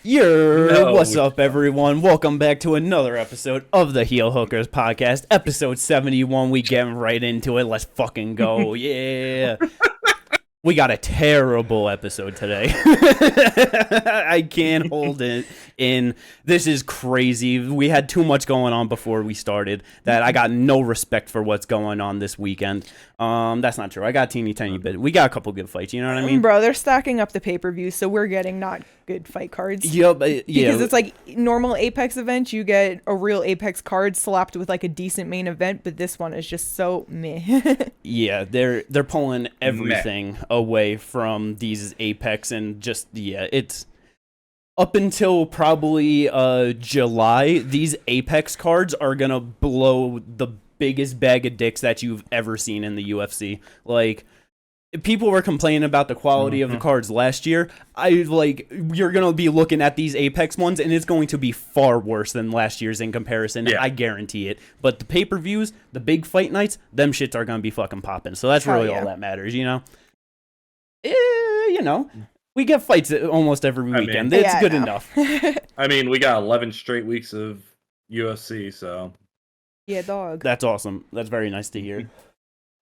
What's up, everyone? Welcome back to another episode of the Heel Hookers podcast, episode 71. We getting right into it. Let's fucking go. Yeah. We got a terrible episode today. I can't hold it in. This is crazy. We had too much going on before we started that I got no respect for what's going on this weekend. That's not true. I got a teeny tiny bit. We got a couple good fights. You know what I mean? Bro, they're stacking up the pay-per-view, so we're getting not good fight cards. Yep. Because it's like normal Apex events, you get a real Apex card slapped with like a decent main event, but this one is just so meh. Yeah, they're pulling everything away from these Apex, and just it's up until probably July, these Apex cards are gonna blow the biggest bag of dicks that you've ever seen in the UFC. Like, people were complaining about the quality of the cards last year. You're gonna be looking at these Apex ones, and it's going to be far worse than last year's in comparison. Yeah. I guarantee it. But the pay-per-views, the big fight nights, them shits are gonna be fucking popping. So that's really all that matters, you know. We get fights almost every weekend. It's good enough. I mean, we got 11 straight weeks of UFC, so. Yeah, dog. That's awesome. That's very nice to hear.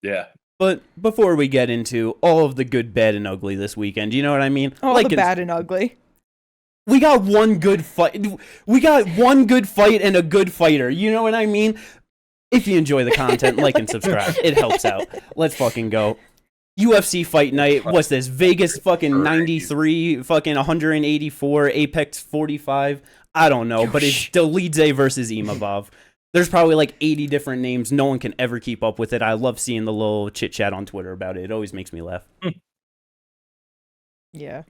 Yeah. But before we get into all of the good, bad, and ugly this weekend, you know what I mean? All the bad and ugly. We got one good fight. We got one good fight and a good fighter. You know what I mean? If you enjoy the content, like and subscribe. It helps out. Let's fucking go. UFC Fight Night. What's this? Vegas fucking 93, fucking 184, Apex 45. I don't know, but it's Dolidze versus Imavov. There's probably like 80 different names. No one can ever keep up with it. I love seeing the little chit-chat on Twitter about it. It always makes me laugh. Yeah.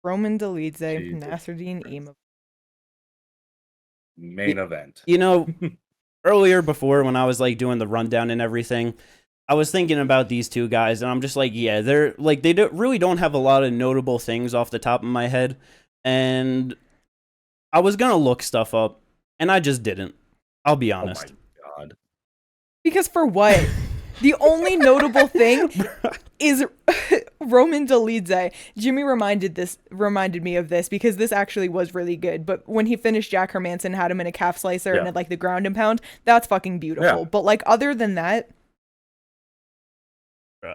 Roman Dolidze, Nasruddin Imavov. Main event. You know, earlier before when I was like doing the rundown and everything, I was thinking about these two guys, and I'm just like, yeah, they're like, they really don't have a lot of notable things off the top of my head. And I was going to look stuff up, and I just didn't. I'll be honest. Oh my God. Because for what? The only notable thing is Roman Dolidze. Jimmy reminded me of this because this actually was really good. But when he finished Jack Hermanson, had him in a calf slicer and had like the ground and pound, that's fucking beautiful. Yeah. But like other than that,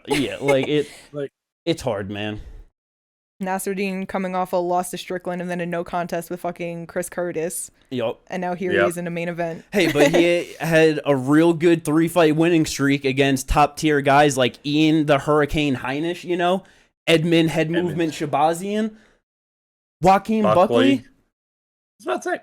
yeah, it's hard, man. Nasruddin coming off a loss to Strickland and then a no contest with fucking Chris Curtis. Yup. And now here he is in a main event. Hey, but he had a real good 3-fight winning streak against top tier guys like Ian the Hurricane Heinisch, you know, Edmund Head Movement Shabazian, Joaquin Buckley. I was about to say.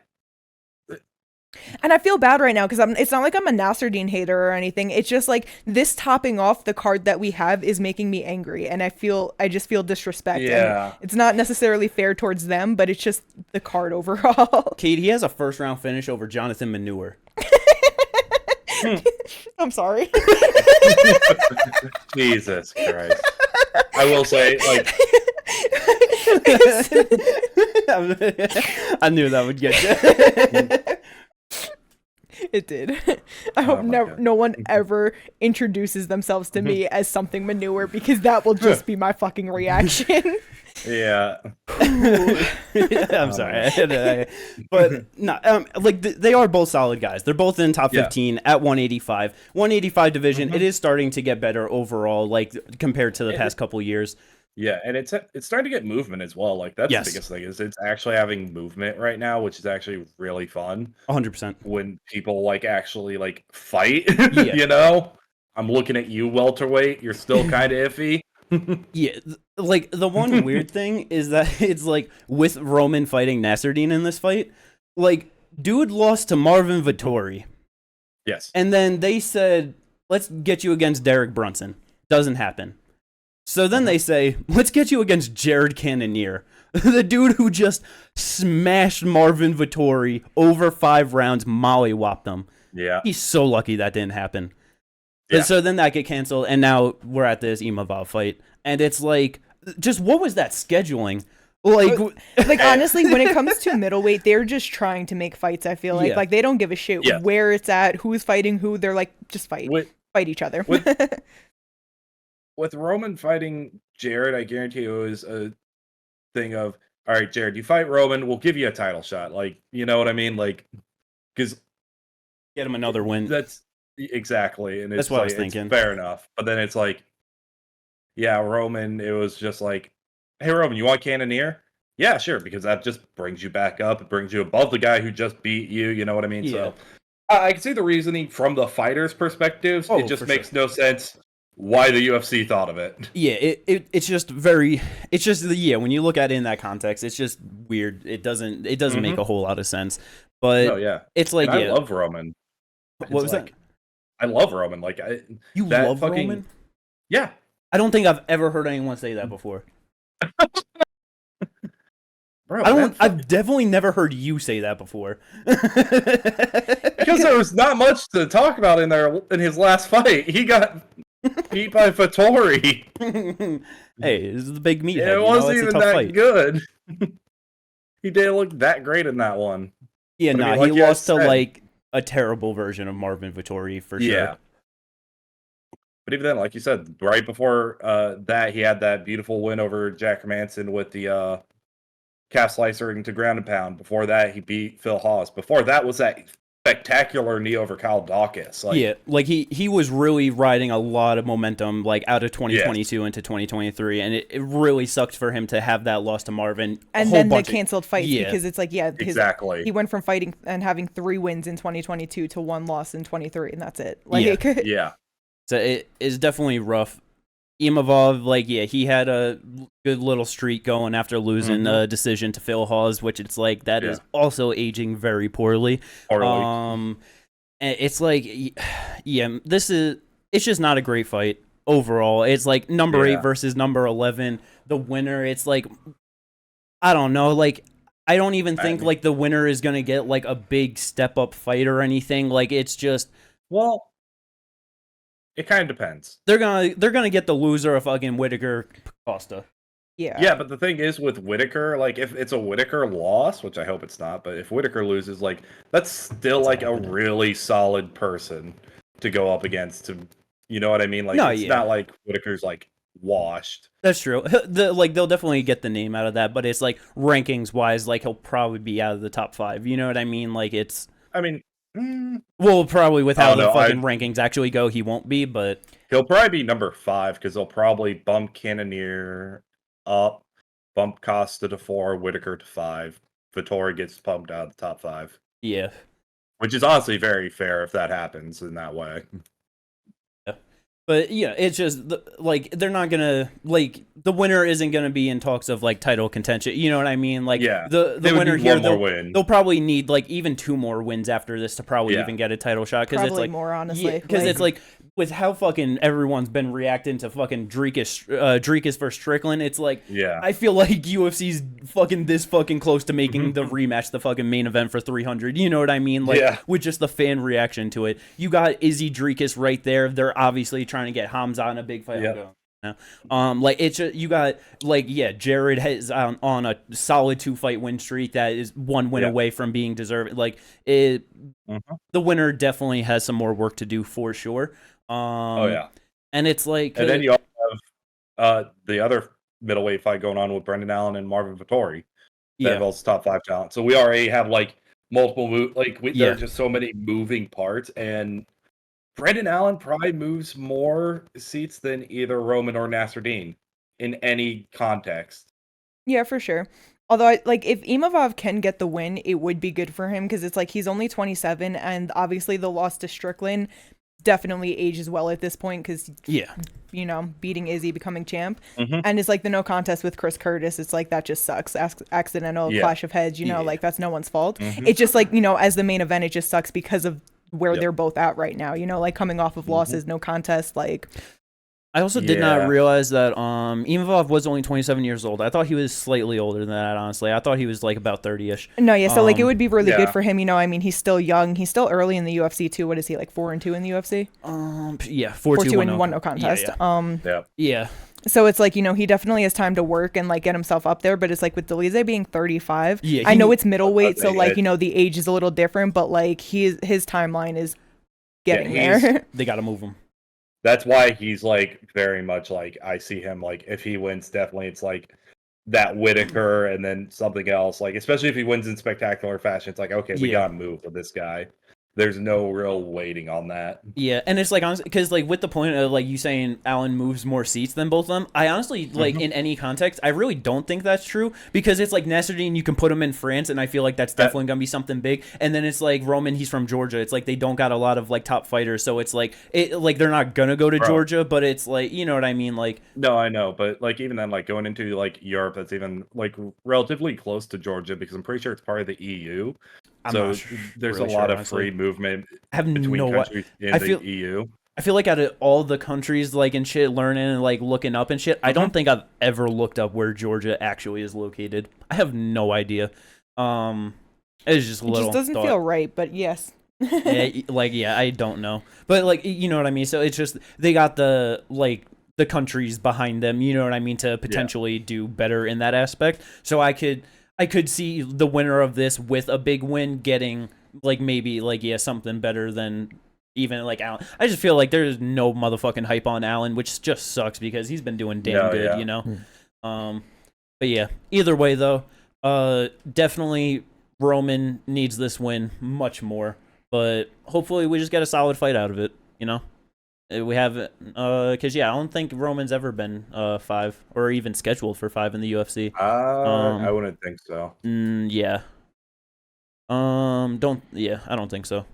And I feel bad right now because it's not like I'm a Nasruddin hater or anything. It's just like this topping off the card that we have is making me angry, and I just feel disrespect. Yeah, and it's not necessarily fair towards them, but it's just the card overall. Kate, he has a first round finish over Jonathan Manure. I'm sorry. Jesus Christ! I will say, like. I knew that would get you. It did. I hope no one ever introduces themselves to me as something Manure, because that will just be my fucking reaction. Yeah. I'm sorry. But no, they are both solid guys. They're both in top 15 at 185. 185 division, it is starting to get better overall, like compared to the past couple years. Yeah, and it's starting to get movement as well. Like that's the biggest thing is it's actually having movement right now, which is actually really fun. 100%. When people like actually like fight, you know. I'm looking at you, welterweight. You're still kind of iffy. Yeah, like the one weird thing is that it's like with Roman fighting Nasruddin in this fight, like dude lost to Marvin Vettori. Yes, and then they said, "Let's get you against Derek Brunson." Doesn't happen. So then they say, let's get you against Jared Cannonier, the dude who just smashed Marvin Vettori over 5 rounds, mollywopped him. Yeah. He's so lucky that didn't happen. Yeah. So then that get canceled, and now we're at this Imavov fight. And it's like, just what was that scheduling? Like honestly, when it comes to middleweight, they're just trying to make fights, I feel like. Like, they don't give a shit where it's at, who's fighting who. They're like, just fight. Fight each other. With Roman fighting Jared, I guarantee it was a thing of all right, Jared, you fight Roman, we'll give you a title shot. Like, you know what I mean? Like, because get him another win. That's exactly, and that's it's what like, I was thinking. It's fair enough, but then it's like, yeah, Roman. It was just like, hey, Roman, you want Cannonier? Yeah, sure, because that just brings you back up. It brings you above the guy who just beat you. You know what I mean? Yeah. So I can see the reasoning from the fighter's perspective. It just makes no sense why the UFC thought of it. Yeah, it's just very, it's just when you look at it in that context, it's just weird. It doesn't make a whole lot of sense. But it's like, I love Roman. What was that? I love Roman. Like, you love Roman? Yeah. I don't think I've ever heard anyone say that before. Bro, I've definitely never heard you say that before. Because there was not much to talk about in his last fight. He got beat by Vettori. Hey, this is the big meathead. It wasn't even that good. He didn't look that great in that one. Yeah, he lost to like a terrible version of Marvin Vettori for sure. Yeah. But even then, like you said, right before that, he had that beautiful win over Jack Hermanson with the calf slicer into ground and pound. Before that, he beat Phil Hawes. Before that was that spectacular knee over Kyle Dawkins. Like he was really riding a lot of momentum, like out of 2022 into 2023, and it really sucked for him to have that loss to Marvin. And then the canceled fights Yeah. because it's like, exactly. He went from fighting and having 3 wins in 2022 to 1 loss in 23, and that's it. Like, yeah. So it is definitely rough. Imavov, like, he had a good little streak going after losing a decision to Phil Hawes, which it's like that is also aging very poorly. And it's like, it's just not a great fight overall. It's like number 8 versus number 11. The winner, it's like, I don't know, like, I don't even think like the winner is gonna get like a big step up fight or anything. Like, it's just, well, it kind of depends. They're gonna get the loser of fucking Whitaker Costa. Yeah, but the thing is with Whitaker, like, if it's a Whitaker loss, which I hope it's not, but if Whitaker loses, like, that's still like a really solid person to go up against. You know what I mean? Like, it's not like Whitaker's like washed. That's true. They'll definitely get the name out of that, but it's like rankings wise, like he'll probably be out of the top 5. You know what I mean? Like, it's. I mean. Well, probably with how the fucking rankings actually go, he won't be, but he'll probably be number 5 because they'll probably bump Cannonier up, bump Costa to 4, Whitaker to 5. Vettori gets bumped out of the top 5. Yeah, which is honestly very fair if that happens in that way. But it's just like they're not gonna like the winner isn't gonna be in talks of like title contention. You know what I mean? Like the winner here, they'll probably need like even 2 more wins after this to probably even get a title shot because it's like more honestly because it's like with how fucking everyone's been reacting to fucking Dricus versus Strickland. It's like I feel like UFC's fucking this fucking close to making the rematch the fucking main event for 300. You know what I mean? Like with just the fan reaction to it, you got Izzy Dricus right there. They're obviously trying to get Hamza in a big fight. Like it's just, you got like Jared has on a solid 2-fight win streak that is 1 win away from being deserved. Like the winner definitely has some more work to do for sure. And it's like, and then you also have the other middleweight fight going on with Brendan Allen and Marvin Vettori. That involves top 5 talent. So we already have like multiple there are just so many moving parts, and Brendan Allen probably moves more seats than either Roman or Nasruddin in any context. Yeah, for sure. Although, if Imavov can get the win, it would be good for him because it's like he's only 27, and obviously the loss to Strickland definitely ages well at this point because, beating Izzy, becoming champ. And it's like the no contest with Chris Curtis. It's like that just sucks. Accidental clash of heads, like that's no one's fault. It's just like, as the main event, it just sucks because of where they're both at right now, like coming off of losses, no contest, like. I also did not realize that Imavov was only 27 years old. I thought he was slightly older than that, honestly. I thought he was like about 30-ish. No, so like it would be really good for him, I mean, he's still young. He's still early in the UFC too. What is he, like 4-2 in the UFC? 4-2 and 1 no contest. Yeah. So it's like, he definitely has time to work and like get himself up there, but it's like with Dolidze being 35, I know it's middleweight, so like, the age is a little different, but like his timeline is getting there. They got to move him. That's why he's like very much like I see him like if he wins, definitely it's like that Whitaker and then something else. Like, especially if he wins in spectacular fashion, it's like, okay, we gotta move with this guy. There's no real waiting on that. Yeah, and it's like, honestly, because like with the point of like you saying Allen moves more seats than both of them, I honestly like in any context, I really don't think that's true, because it's like Nasruddin, you can put him in France, and I feel like that's definitely gonna be something big. And then it's like Roman, he's from Georgia. It's like they don't got a lot of like top fighters, so it's like they're not gonna go to Georgia, but it's like, you know what I mean, like. No, I know, but like even then, like going into like Europe, that's even like relatively close to Georgia, because I'm pretty sure it's part of the EU. So there's a lot of free movement between countries in the EU. I feel like out of all the countries, like, and shit, learning and like looking up and shit, I don't think I've ever looked up where Georgia actually is located. I have no idea. It's just a little. It just doesn't feel right, but yes. I don't know, but like, you know what I mean. So it's just they got the countries behind them, you know what I mean, to potentially do better in that aspect. So I could see the winner of this with a big win getting like maybe like something better than even like Allen. I just feel like there's no motherfucking hype on Allen, which just sucks because he's been doing damn good, you know. But yeah, either way though, definitely Roman needs this win much more, but hopefully we just get a solid fight out of it, you know. We have because I don't think Roman's ever been 5 or even scheduled for 5 in the UFC. I wouldn't think so. I don't think so.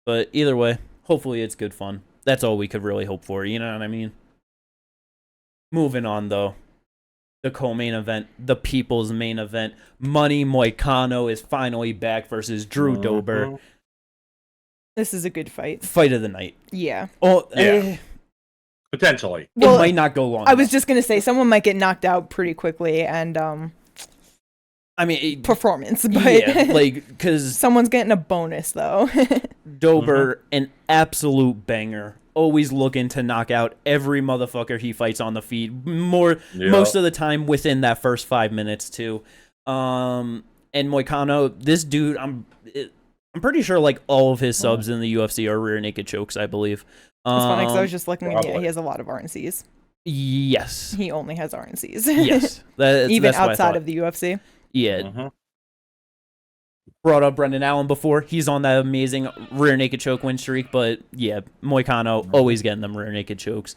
But either way, hopefully it's good fun. That's all we could really hope for, you know what I mean? Moving on though. The co-main event, the people's main event. Money Moicano is finally back versus Drew Dober. This is a good fight. Fight of the night. Yeah. Oh, potentially. Well, it might not go long. I was just gonna say someone might get knocked out pretty quickly, and I mean, performance, but like because someone's getting a bonus though. Dober, an absolute banger. Always looking to knock out every motherfucker he fights on the feet. Most of the time within that first 5 minutes too. And Moicano, this dude, I'm pretty sure like all of his subs in the UFC are rear naked chokes, I believe. It's funny because I was just looking at he has a lot of RNCs. Yes. He only has RNCs. Yes. Even outside of the UFC. Yeah. Brought up Brendan Allen before. He's on that amazing rear naked choke win streak, but yeah, Moicano always getting them rear naked chokes.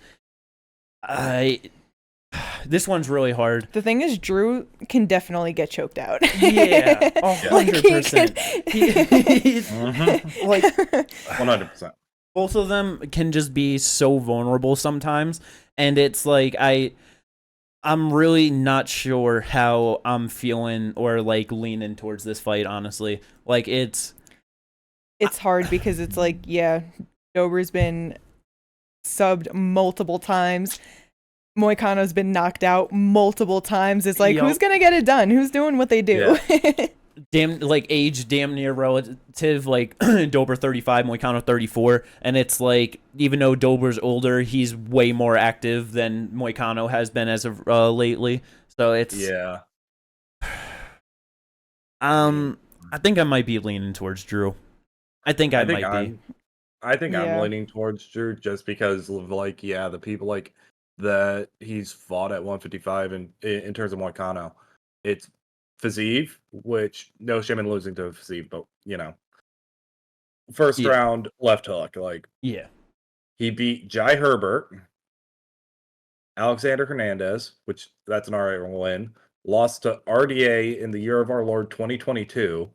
This one's really hard. The thing is, Drew can definitely get choked out. Yeah, 100%. Like 100%. Both of them can just be so vulnerable sometimes, and it's like I'm really not sure how I'm feeling or like leaning towards this fight. Honestly, like it's hard because it's like Dober's been subbed multiple times. Moicano's been knocked out multiple times. It's like, who's gonna get it done? Who's doing what they do? Yeah. Age damn near relative, like Dober 35, Moicano 34, and it's like even though Dober's older, he's way more active than Moicano has been as of lately. So it's I think I might be leaning towards Drew. I think I'm leaning towards Drew just because of like the people like that he's fought at 155 and in terms of Moicano, it's Fiziev, which no shame in losing to Fiziev, but first round left hook, he beat Jai Herbert, Alexander Hernandez, which that's an alright win, lost to RDA in the year of our Lord 2022,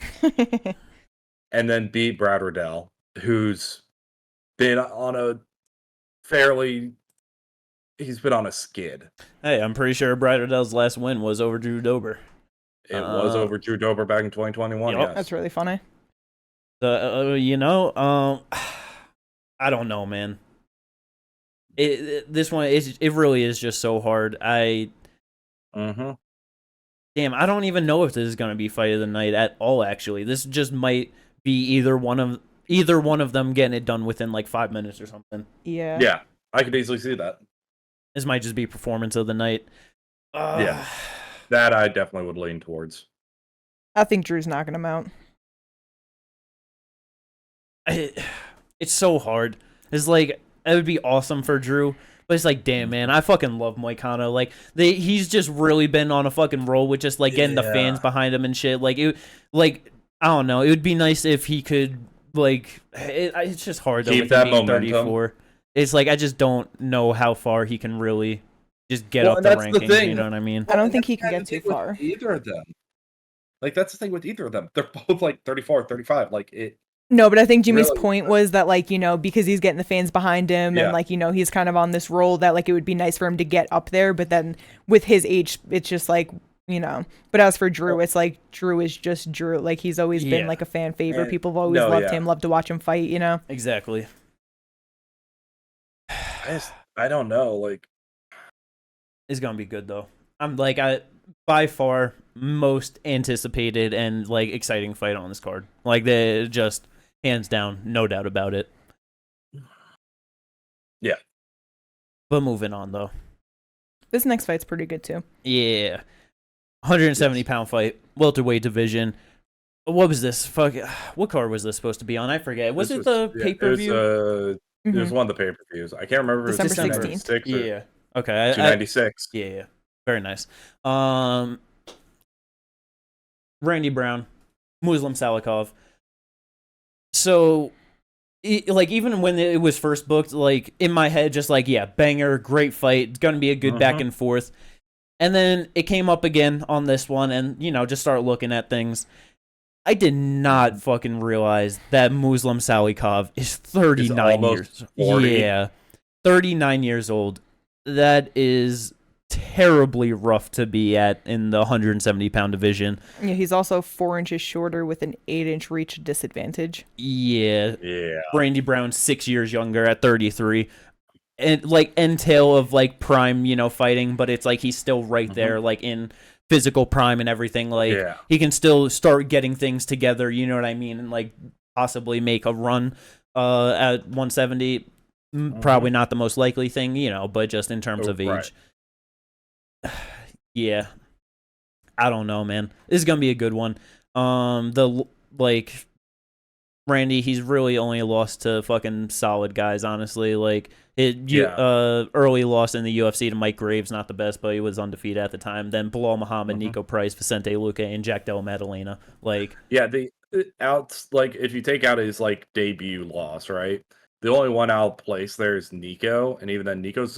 and then beat Brad Riddell, who's been on a he's been on a skid. Hey, I'm pretty sure Brad Riddell's last win was over Drew Dober. It was over Drew Dober back in 2021. Yes. That's really funny. I don't know, man. This one, it really is just so hard. Damn, I don't even know if this is gonna be fight of the night at all. Actually, this just might be either one of them getting it done within like 5 minutes or something. Yeah. Yeah, I could easily see that. This might just be performance of the night. That I definitely would lean towards. I think Drew's knocking him out. It's so hard. It's like it would be awesome for Drew, But it's like, damn, man, I fucking love Moicano. Like, he's just really been on a fucking roll with just, like, getting the fans behind him and shit. Like, I don't know. It would be nice if he could, like, it's just hard, though, keep that momentum. 34. It's like, I just don't know how far he can really just get up the rankings, you know what I mean? I don't think he can get too far. Either of them. Like, that's the thing with either of them. They're both, like, 34, 35. Like, it... No, but I think Jimmy's point was that, like, you know, because he's getting the fans behind him and, like, you know, he's kind of on this role that, like, it would be nice for him to get up there. But then with his age, it's just like, you know. But as for Drew, it's like Drew is just Drew. Like, he's always been, like, a fan favorite. And people have always loved him, loved to watch him fight, you know? Exactly. I don't know. Like, it's going to be good, though. I'm, like, by far most anticipated and, like, exciting fight on this card. Like, they just... hands down, no doubt about it. Yeah. But moving on, though. This next fight's pretty good, too. Yeah. 170-pound fight, welterweight division. What was this? What card was this supposed to be on? I forget. Was it the pay-per-view? It was one of the pay-per-views. I can't remember if it was December 16th. Yeah. Okay. 296. Yeah. Very nice. Randy Brown, Muslim Salikhov. So, like, even when it was first booked, like, in my head, just like, yeah, banger, great fight, it's gonna be a good back and forth. And then it came up again on this one, and, you know, just start looking at things. I did not fucking realize that Muslim Salikhov is 39 years old. Yeah, 39 years old. That is terribly rough to be at in the 170-pound division. Yeah, he's also 4 inches shorter with an 8-inch reach disadvantage. Yeah. Randy Brown's 6 years younger at 33. And, like, entail of, like, prime, you know, fighting, but it's like he's still right there, like, in physical prime and everything. Like, he can still start getting things together, you know what I mean, and, like, possibly make a run at 170. Probably not the most likely thing, you know, but just in terms of age. Right. Yeah, I don't know, man. This is gonna be a good one. Randy, he's really only lost to fucking solid guys, honestly. Like, early loss in the UFC to Mike Graves, not the best, but he was undefeated at the time. Then Bilal Muhammad, Nico Price, Vicente Luque, and Jack Della Maddalena. Like, yeah, if you take out his, like, debut loss, right? The only one out of place there is Nico, and even then, Nico's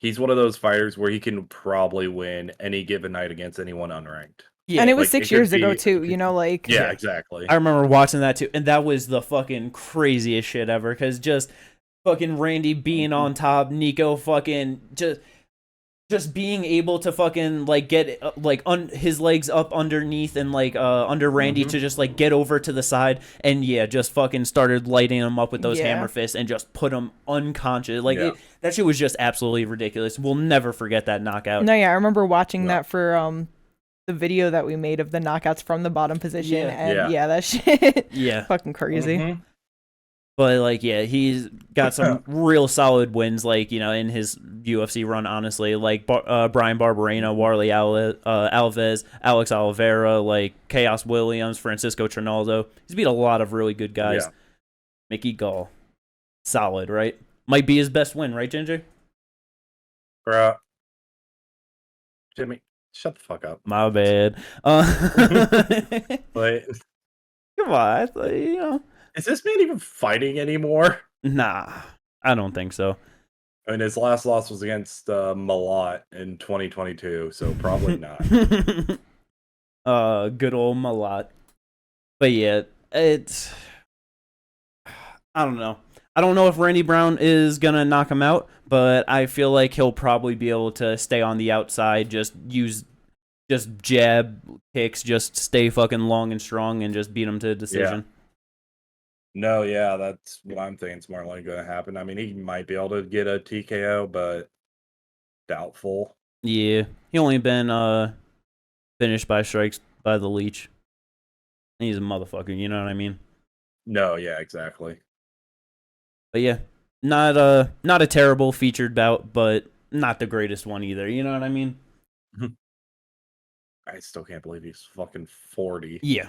he's one of those fighters where he can probably win any given night against anyone unranked. Yeah, and it was 6 years ago, too, you know, like... Yeah, exactly. I remember watching that, too, and that was the fucking craziest shit ever, because just fucking Randy being on top, Nico fucking just being able to fucking, like, get, like, his legs up underneath and, like, under Randy to just, like, get over to the side, and, yeah, just fucking started lighting him up with those hammer fists and just put him unconscious. Like, that shit was just absolutely ridiculous. We'll never forget that knockout. No, yeah, I remember watching that for, the video that we made of the knockouts from the bottom position, and, that shit, fucking crazy. But, like, yeah, he's got some real solid wins, like, you know, in his UFC run, honestly. Like, Brian Barberena, Warley Alves, Alex Oliveira, like, Chaos Williams, Francisco Trinaldo. He's beat a lot of really good guys. Yeah. Mickey Gall. Solid, right? Might be his best win, right, Ginger? Bruh. Jimmy, shut the fuck up. My bad. Wait. Come on, you know. Is this man even fighting anymore? Nah, I don't think so. I mean, his last loss was against Malat in 2022, so probably not. Good old Malat. But yeah, it's... I don't know. I don't know if Randy Brown is going to knock him out, but I feel like he'll probably be able to stay on the outside, just jab kicks, just stay fucking long and strong, and just beat him to a decision. Yeah. No, yeah, that's what I'm thinking is more likely going to happen. I mean, he might be able to get a TKO, but doubtful. Yeah, he only been finished by strikes by the leech. And he's a motherfucker, you know what I mean? No, yeah, exactly. But yeah, not a terrible featured bout, but not the greatest one either, you know what I mean? I still can't believe he's fucking 40. Yeah,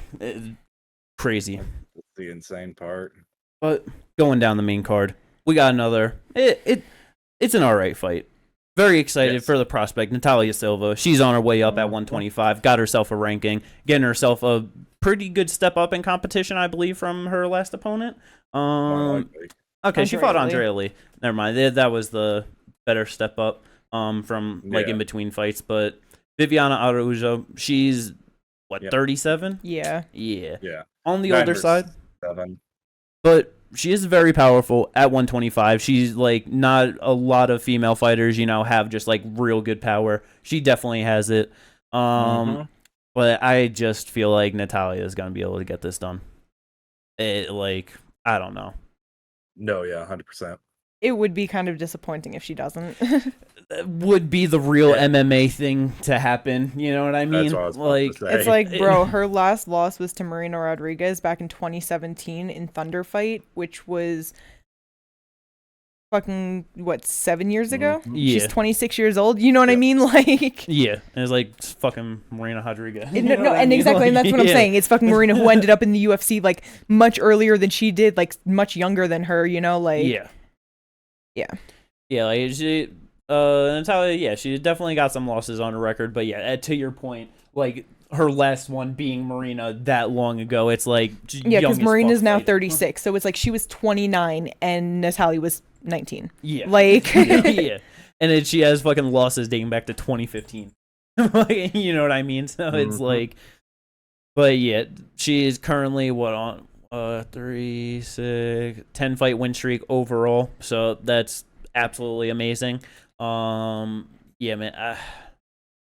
crazy. That's the insane part. But going down the main card, we got another. It's an alright fight. Very excited for the prospect, Natalia Silva. She's on her way up at 125. Got herself a ranking, getting herself a pretty good step up in competition, I believe, from her last opponent. Okay, she fought Andrea Lee. Never mind. That was the better step up from in between fights. But Viviana Araujo, she's 37? Yeah. On the older side. 7. But she is very powerful at 125. She's not a lot of female fighters, have just real good power. She definitely has it. But I just feel like Natalia is going to be able to get this done. I don't know. No, 100%. It would be kind of disappointing if she doesn't. Would be the real MMA thing to happen. You know what I mean? That's what I was it's bro, her last loss was to Marina Rodriguez back in 2017 in Thunder Fight, which was fucking 7 years ago? Yeah. She's 26 years old. You know what I mean? Yeah, and it's fucking Marina Rodriguez. Exactly, and that's what I'm saying. It's fucking Marina who ended up in the UFC much earlier than she did, much younger than her. Yeah. She Natalia, she definitely got some losses on her record, but to your point, her last one being Marina that long ago, it's because Marina's now 36, so it's she was 29 and Natalia was 19. Yeah, yeah, and she has fucking losses dating back to 2015. You know what I mean? So it's but yeah, she is currently on 3, 6, 10 fight win streak overall, so that's absolutely amazing. Man, a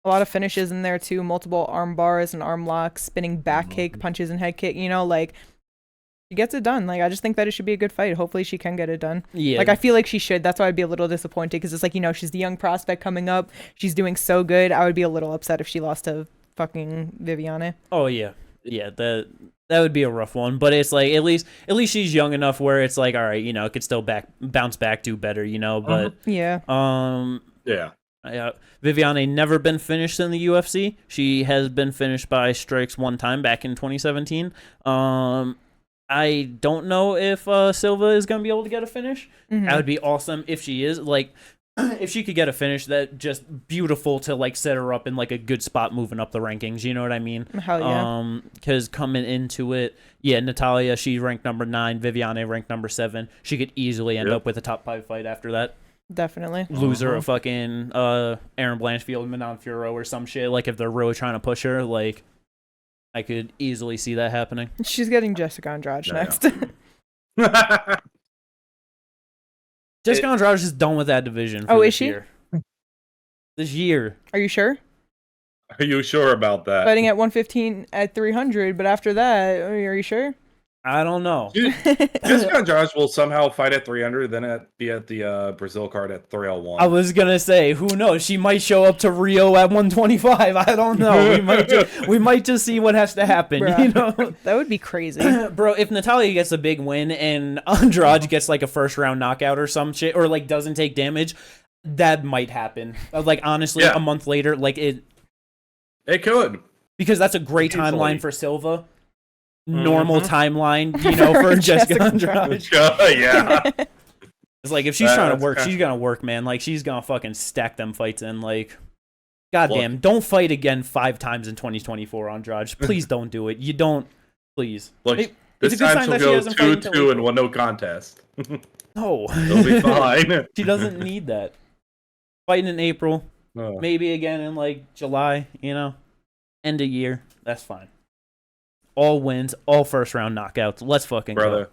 lot of finishes in there too, multiple arm bars and arm locks, spinning back kick, punches and head kick, she gets it done. I just think that it should be a good fight. Hopefully she can get it done. Yeah, I feel like she should. That's why I'd be a little disappointed, because it's she's the young prospect coming up, she's doing so good. I would be a little upset if she lost to fucking Viviane. Oh yeah, that would be a rough one, but it's at least she's young enough where it's all right, it could still bounce back, do better, but Viviane never been finished in the UFC. She has been finished by strikes one time back in 2017. I don't know if Silva is going to be able to get a finish. That would be awesome if she is. If she could get a finish, that just beautiful to set her up in a good spot moving up the rankings. You know what I mean? Hell yeah. Because coming into it, Natalia, she ranked number 9. Viviane ranked number 7. She could easily end up with a top 5 fight after that. Definitely. Loser of fucking Aaron Blanchfield, Manon Furo, or some shit. If they're really trying to push her, I could easily see that happening. She's getting Jessica Andrade next. Jessica Andrade is just done with that division. Is she? This year. Are you sure? Are you sure about that? Fighting at 115 at 300, but after that, are you sure? I don't know. Jessica Andrade will somehow fight at 300, then be at the Brazil card at 301. I was gonna say, who knows? She might show up to Rio at 125. I don't know. We might just see what has to happen. Bruh. That would be crazy, bro. If Natalia gets a big win and Andrade gets a first round knockout or some shit, or doesn't take damage, that might happen. Honestly, a month later, it could, because that's a great timeline for Silva. Normal timeline, for Jessica Andrade. Yeah. It's if she's trying to work, she's gonna work, man. She's gonna fucking stack them fights in. Goddamn, don't fight again 5 times in 2024, Andrade. Please don't do it. You don't, please. Look, this time she'll go 2-2 and 1 no contest. No. It'll be fine. She doesn't need that. Fighting in April, maybe again in July, end of year. That's fine. All wins, all first round knockouts. Let's fucking go. Brother,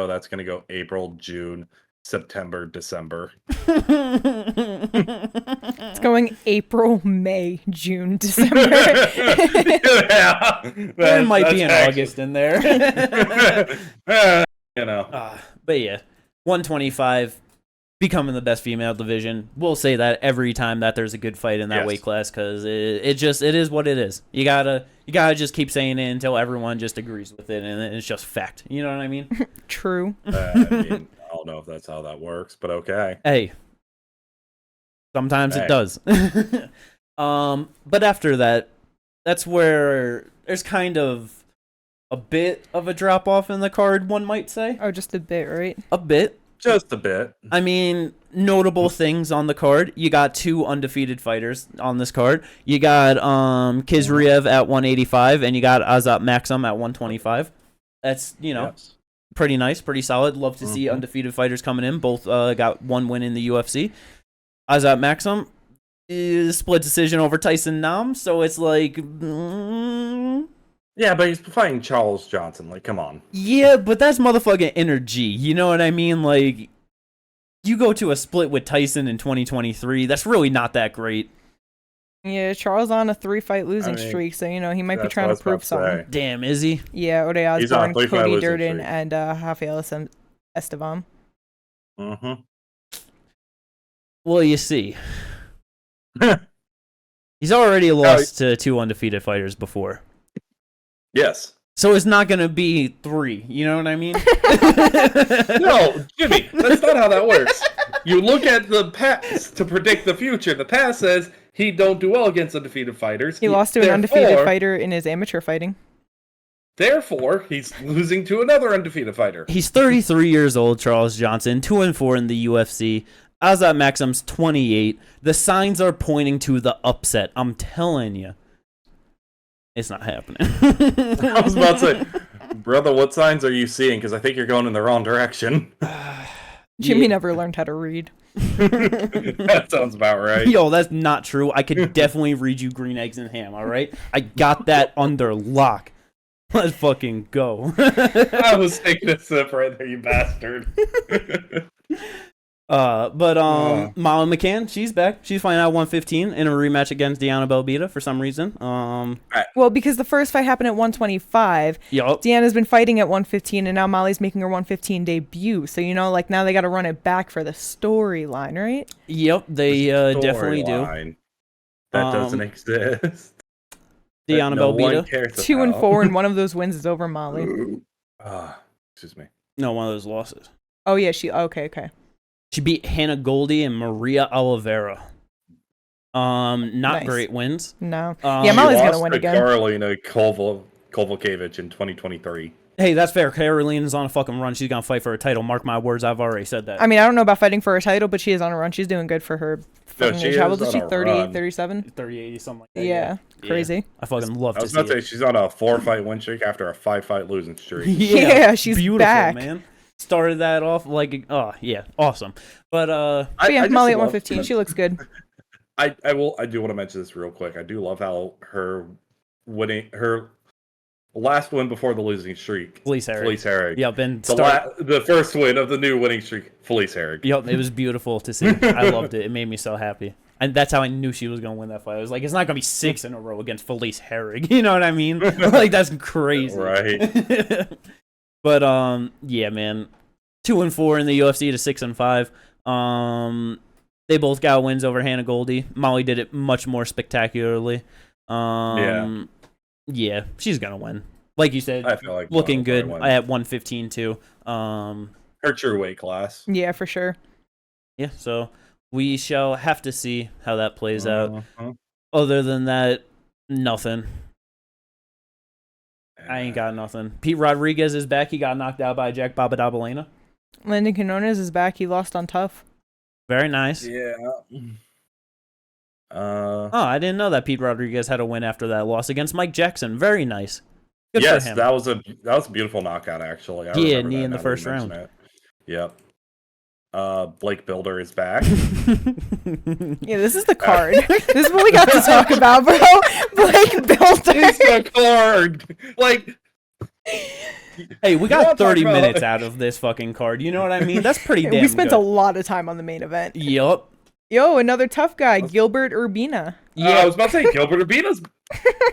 that's going to go April, June, September, December. It's going April, May, June, December. There might be an August in there. But 125, becoming the best female division. We'll say that every time that there's a good fight in that weight class, because it is what it is. You gotta just keep saying it until everyone just agrees with it, and it's just fact. You know what I mean? True. I don't know if that's how that works, but okay. Hey, sometimes it does. But after that, that's where there's kind of a bit of a drop off in the card, one might say. Oh, just a bit, right? A bit. Just a bit. I mean, notable things on the card. You got 2 undefeated fighters on this card. You got Kizriev at 185, and you got Azat Maxim at 125. That's, yes. Pretty nice, pretty solid. Love to see undefeated fighters coming in. Both got 1 win in the UFC. Azat Maxim is split decision over Tyson Nam, so it's like... Yeah, but he's fighting Charles Johnson. Like, come on. Yeah, but that's motherfucking energy. You know what I mean? Like, you go to a split with Tyson in 2023. That's really not that great. Yeah, Charles on a 3-fight losing streak, so he might be trying to prove something. Damn, is he? Yeah, Ode Osborne, Cody Durden, and Rafael Esteban. Well, you see. He's already lost to 2 undefeated fighters before. Yes. So it's not going to be 3. You know what I mean? No, Jimmy, that's not how that works. You look at the past to predict the future. The past says he don't do well against undefeated fighters. He lost to an undefeated fighter in his amateur fighting. Therefore, he's losing to another undefeated fighter. He's 33 years old, Charles Johnson, 2-4 in the UFC. Azat Maxim's 28. The signs are pointing to the upset. I'm telling you. It's not happening. I was about to say, brother, what signs are you seeing? Because I think you're going in the wrong direction. Jimmy never learned how to read. That sounds about right. Yo, that's not true. I could definitely read you Green Eggs and Ham, all right? I got that under lock. Let's fucking go. I was taking a sip right there, you bastard. Molly McCann, she's back. She's fighting at 115 in a rematch against Deanna Belbita for some reason. Well, because the first fight happened at 125. Yup. Deanna's been fighting at 115, and now Molly's making her 115 debut. So, now they got to run it back for the storyline, right? Yep, they definitely do. That doesn't exist. Deanna Belbita. 2-4, and one of those wins is over Molly. Excuse me. No, one of those losses. Oh, yeah, okay. She beat Hannah Goldie and Maria Oliveira. Not nice. Great wins. No. Molly's going to win again. Karolina Kovalkiewicz in 2023. Hey, that's fair. Karolina's on a fucking run. She's going to fight for a title. Mark my words. I've already said that. I mean, I don't know about fighting for a title, but she is on a run. She's doing good for her. No, How old is she? 38, 37? 38, something like that. Yeah. Crazy. I fucking love to see it. I was about to say, she's on a 4-fight win streak after a 5-fight losing streak. Yeah, she's beautiful, back. Man. Started that off like, awesome. But Molly at 115, she looks good. I do want to mention this real quick. I do love how her last win before the losing streak. Felice Herrig. Yep, and the first win of the new winning streak, Felice Herrig. Yep, it was beautiful to see. I loved it. It made me so happy. And that's how I knew she was going to win that fight. I was like, it's not going to be 6 in a row against Felice Herrig. You know what I mean? Like, that's crazy. Right. But yeah, man, 2-4 in the UFC to 6-5. They both got wins over Hannah Goldie. Molly did it much more spectacularly. Yeah, she's gonna win. Like you said, I feel like looking good at 115 too. Her true weight class. Yeah, for sure. Yeah, so we shall have to see how that plays out. Other than that, nothing. I ain't got nothing. Pete Rodriguez is back. He got knocked out by Jack Babadabalena. Landon Quinones is back. He lost on Tough. Very nice. Yeah. I didn't know that Pete Rodriguez had a win after that loss against Mike Jackson. Very nice. Good yes, for him. that was a beautiful knockout actually. Yeah, knee in the first round. Yep. Blake Builder is back. Yeah, this is the card. This is what we got to talk about, bro. Blake Builder. It's the card. Like, hey, we got 30 minutes out of this fucking card. You know what I mean? That's pretty damn good. We spent a lot of time on the main event. Yup. Yo, another tough guy, Gilbert Urbina. Yeah, I was about to say Gilbert Urbina's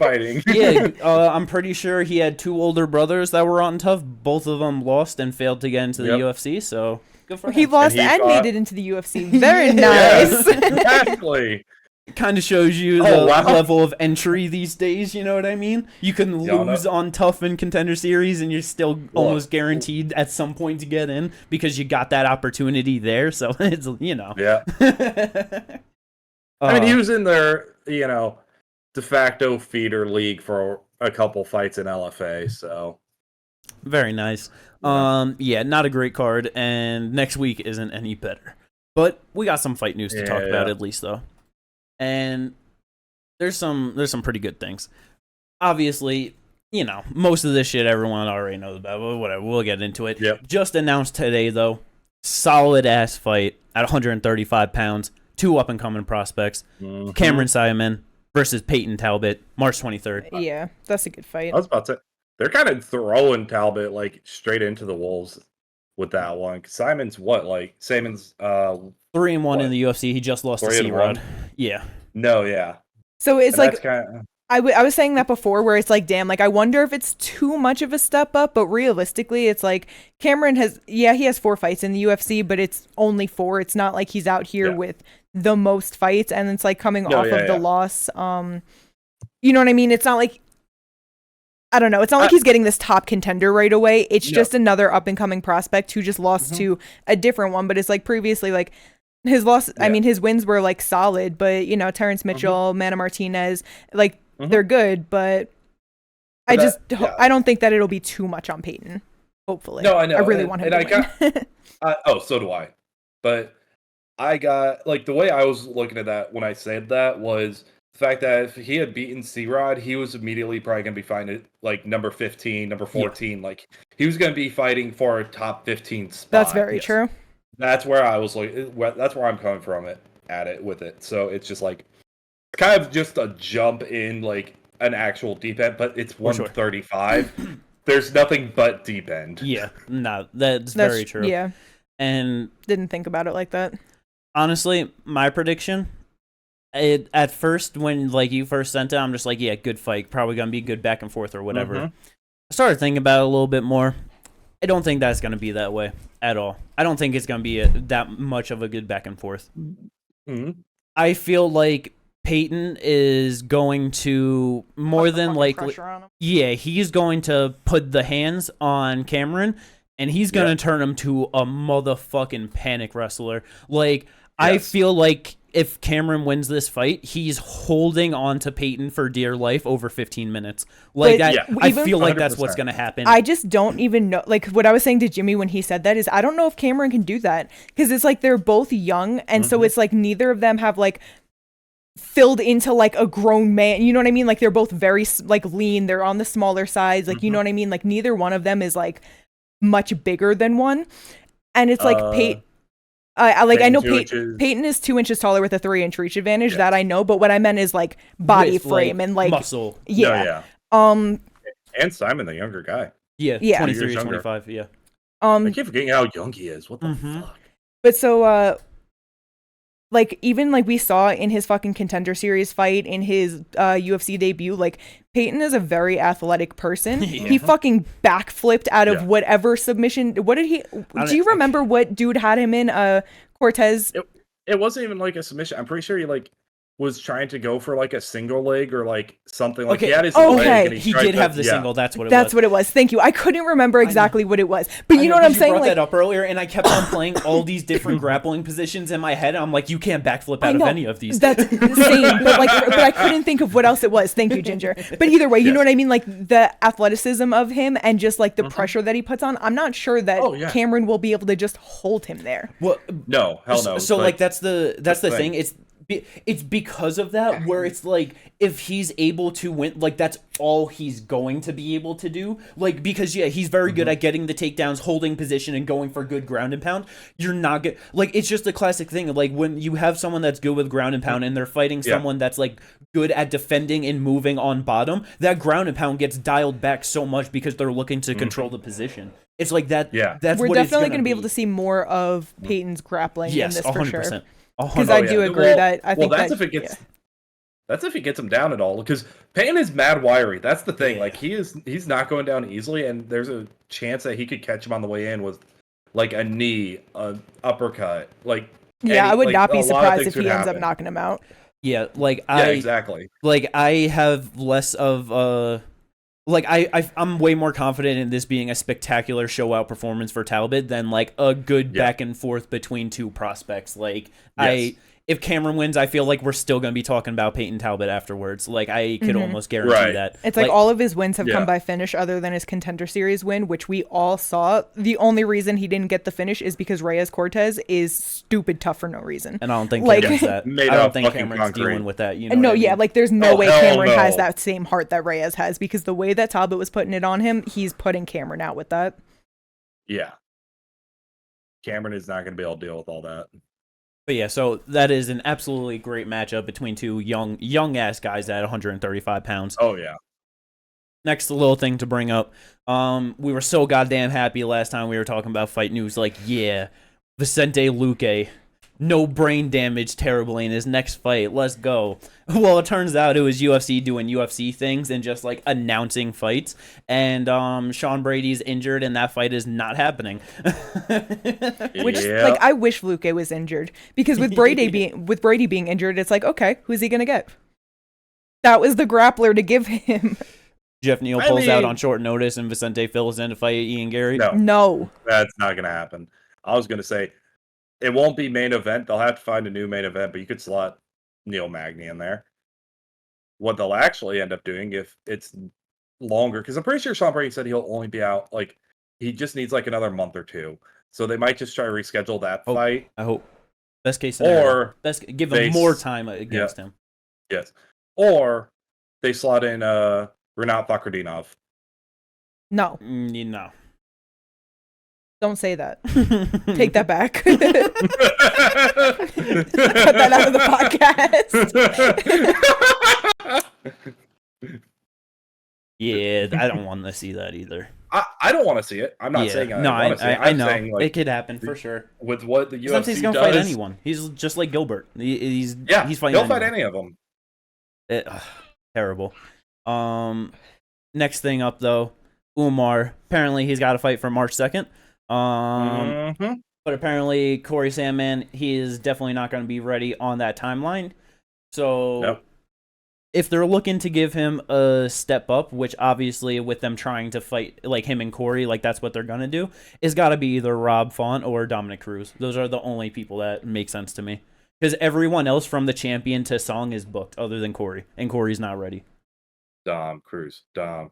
fighting. Yeah, I'm pretty sure he had 2 older brothers that were on Tough. Both of them lost and failed to get into the UFC, so good for him. He lost and made it into the UFC. Very nice. Yeah, exactly. It kind of shows you the level of entry these days, you know what I mean? You can lose on Tough and Contender Series and you're still almost guaranteed at some point to get in because you got that opportunity there, so it's, you know. Yeah. I mean, he was in their, de facto feeder league for a couple fights in LFA, so. Very nice. Yeah. Yeah, not a great card, and next week isn't any better. But we got some fight news to talk about at least, though. And there's some pretty good things. Obviously, you know, most of this shit everyone already knows about, but whatever, we'll get into it. Yep. Just announced today, though, solid-ass fight at 135 pounds, 2 up-and-coming prospects, Cameron Saaiman versus Payton Talbott, March 23rd. Yeah, that's a good fight. I was about to. They're kind of throwing Talbot like straight into the wolves with that one. Saiman's Saiman's 3-1 in the UFC. He just lost to C-Rod. Yeah. No, yeah. So it's like kinda... I was saying that before, where it's like, damn, like I wonder if it's too much of a step up, but realistically, it's like Cameron he has 4 fights in the UFC, but it's only 4. It's not like he's out here with the most fights, and it's like coming off of the loss. You know what I mean? It's not like, I don't know. It's not like he's getting this top contender right away. It's just another up and coming prospect who just lost to a different one. But it's like previously, like his loss. I mean, his wins were like solid, but you know, Terrence Mitchell, Manny Martinez, like they're good, but I don't think that it'll be too much on Payton. Hopefully, no, I know. I really want him to win. So do I. But I got like the way I was looking at that when I said that was the fact that if he had beaten C-Rod, he was immediately probably going to be fighting like number 15, number 14. Like he was going to be fighting for a top 15 spot. That's very true. That's where I was like, that's where I'm coming from with it. So it's just like kind of just a jump in like an actual deep end, but it's 135. Sure. There's nothing but deep end. Yeah, no, that's very true. Yeah, and didn't think about it like that. Honestly, my prediction. At first, when like you first sent it, I'm just like, yeah, good fight, probably gonna be good back and forth or whatever. I started thinking about it a little bit more. I don't think that's gonna be that way at all. I don't think it's gonna be that much of a good back and forth. I feel like Payton is going to more than likely, he's going to put the hands on Cameron, and he's gonna turn him to a motherfucking panic wrestler. Like I feel like if Cameron wins this fight, he's holding on to Payton for dear life over 15 minutes. Like I feel like that's what's going to happen. I just don't even know. Like what I was saying to Jimmy when he said that is I don't know if Cameron can do that because it's like they're both young, and so it's like neither of them have like filled into like a grown man. You know what I mean? Like they're both very like lean. They're on the smaller sides. Like you know what I mean? Like neither one of them is like much bigger than one, and it's like Payton. I know Payton is 2 inches taller with a 3-inch reach advantage. That I know, but what I meant is like body frame and like muscle. Yeah. And Saaiman, the younger guy. Yeah. 23 or 25. Yeah. I keep forgetting how young he is. What the fuck? But so, like even like we saw in his fucking Contender Series fight in his UFC debut, like Payton is a very athletic person. He fucking backflipped out of whatever submission. What did he? Do you remember what dude had him in? Cortez. It wasn't even like a submission. I'm pretty sure he like was trying to go for like a single leg or like something. Like he had his leg and he did have the single. That's what it was. That's what it was. Thank you. I couldn't remember exactly what it was, but you know what I'm saying. You brought that up earlier, and I kept on playing all these different grappling positions in my head. And I'm like, you can't backflip out of any of these. That's insane. But I couldn't think of what else it was. Thank you, Ginger. But either way, you know what I mean. Like the athleticism of him and just like the pressure that he puts on. I'm not sure that Cameron will be able to just hold him there. Well, no, hell no. So like that's the thing. It's because of that where it's like if he's able to win, like that's all he's going to be able to do. Like because he's very good at getting the takedowns, holding position, and going for good ground and pound. You're not good. Like it's just a classic thing. Like when you have someone that's good with ground and pound and they're fighting someone that's like good at defending and moving on bottom, that ground and pound gets dialed back so much because they're looking to control the position. It's like that. Yeah, that's we're what definitely going to be able to see more of Payton's grappling in this 100%. For sure. Because I do agree that I think that's if it gets that's if he gets him down at all. Because Payton is mad wiry. That's the thing. Like he's not going down easily, and there's a chance that he could catch him on the way in with like a knee, an uppercut. Like I would not be surprised if he ends up knocking him out. Yeah, like exactly. Like I have less of like I'm way more confident in this being a spectacular show out performance for Talbot than like a good back and forth between two prospects. Like if Cameron wins, I feel like we're still going to be talking about Payton Talbott afterwards. Like, I could almost guarantee that. It's like all of his wins have come by finish other than his Contender Series win, which we all saw. The only reason he didn't get the finish is because Reyes Cortez is stupid tough for no reason. And I don't think Cameron's that. I don't think Cameron's dealing with that. You know no, what I mean? like, there's no way Cameron has that same heart that Reyes has, because the way that Talbot was putting it on him, he's putting Cameron out with that. Yeah. Cameron is not going to be able to deal with all that. But yeah, so that is an absolutely great matchup between two young-ass guys at 135 pounds. Oh, yeah. Next little thing to bring up. We were so goddamn happy last time we were talking about fight news. Like, yeah, Vicente Luque, no brain damage terribly in his next fight. Let's go. Well, it turns out it was UFC doing UFC things and just, like, announcing fights. And Sean Brady's injured, and that fight is not happening. Which, like, I wish Luque was injured. Because with Brady being injured, it's like, okay, who's he going to get? That was the grappler to give him. Jeff Neal pulls out on short notice, and Vicente fills in to fight Ian Gary. No. That's not going to happen. I was going to say, it won't be main event. They'll have to find a new main event, but you could slot Neil Magny in there. What they'll actually end up doing if it's longer, because I'm pretty sure Sean Brady said he'll only be out, like, he just needs like another month or two. So they might just try to reschedule that fight. I hope. Best case scenario. Or give him more time against him. Yes. Or they slot in Renat Fakhretdinov. No. No. Don't say that. Take that back. Cut that out of the podcast. Yeah, I don't want to see that either. I don't want to see it. I'm not saying I want to see it. I know. Saying, like, it could happen for sure. With what the UFC sometimes he's gonna fight anyone. He's just like Gilbert. He's fighting he'll anyone. fight any of them. Terrible. Next thing up though, Umar. Apparently he's got to fight for March 2nd. But apparently Corey Sandman, he is definitely not going to be ready on that timeline. So if they're looking to give him a step up, which obviously with them trying to fight like him and Corey, like that's what they're going to do, it's got to be either Rob Font or Dominic Cruz. Those are the only people that make sense to me. Because everyone else from the champion to Song is booked other than Corey. And Corey's not ready. Dom Cruz. I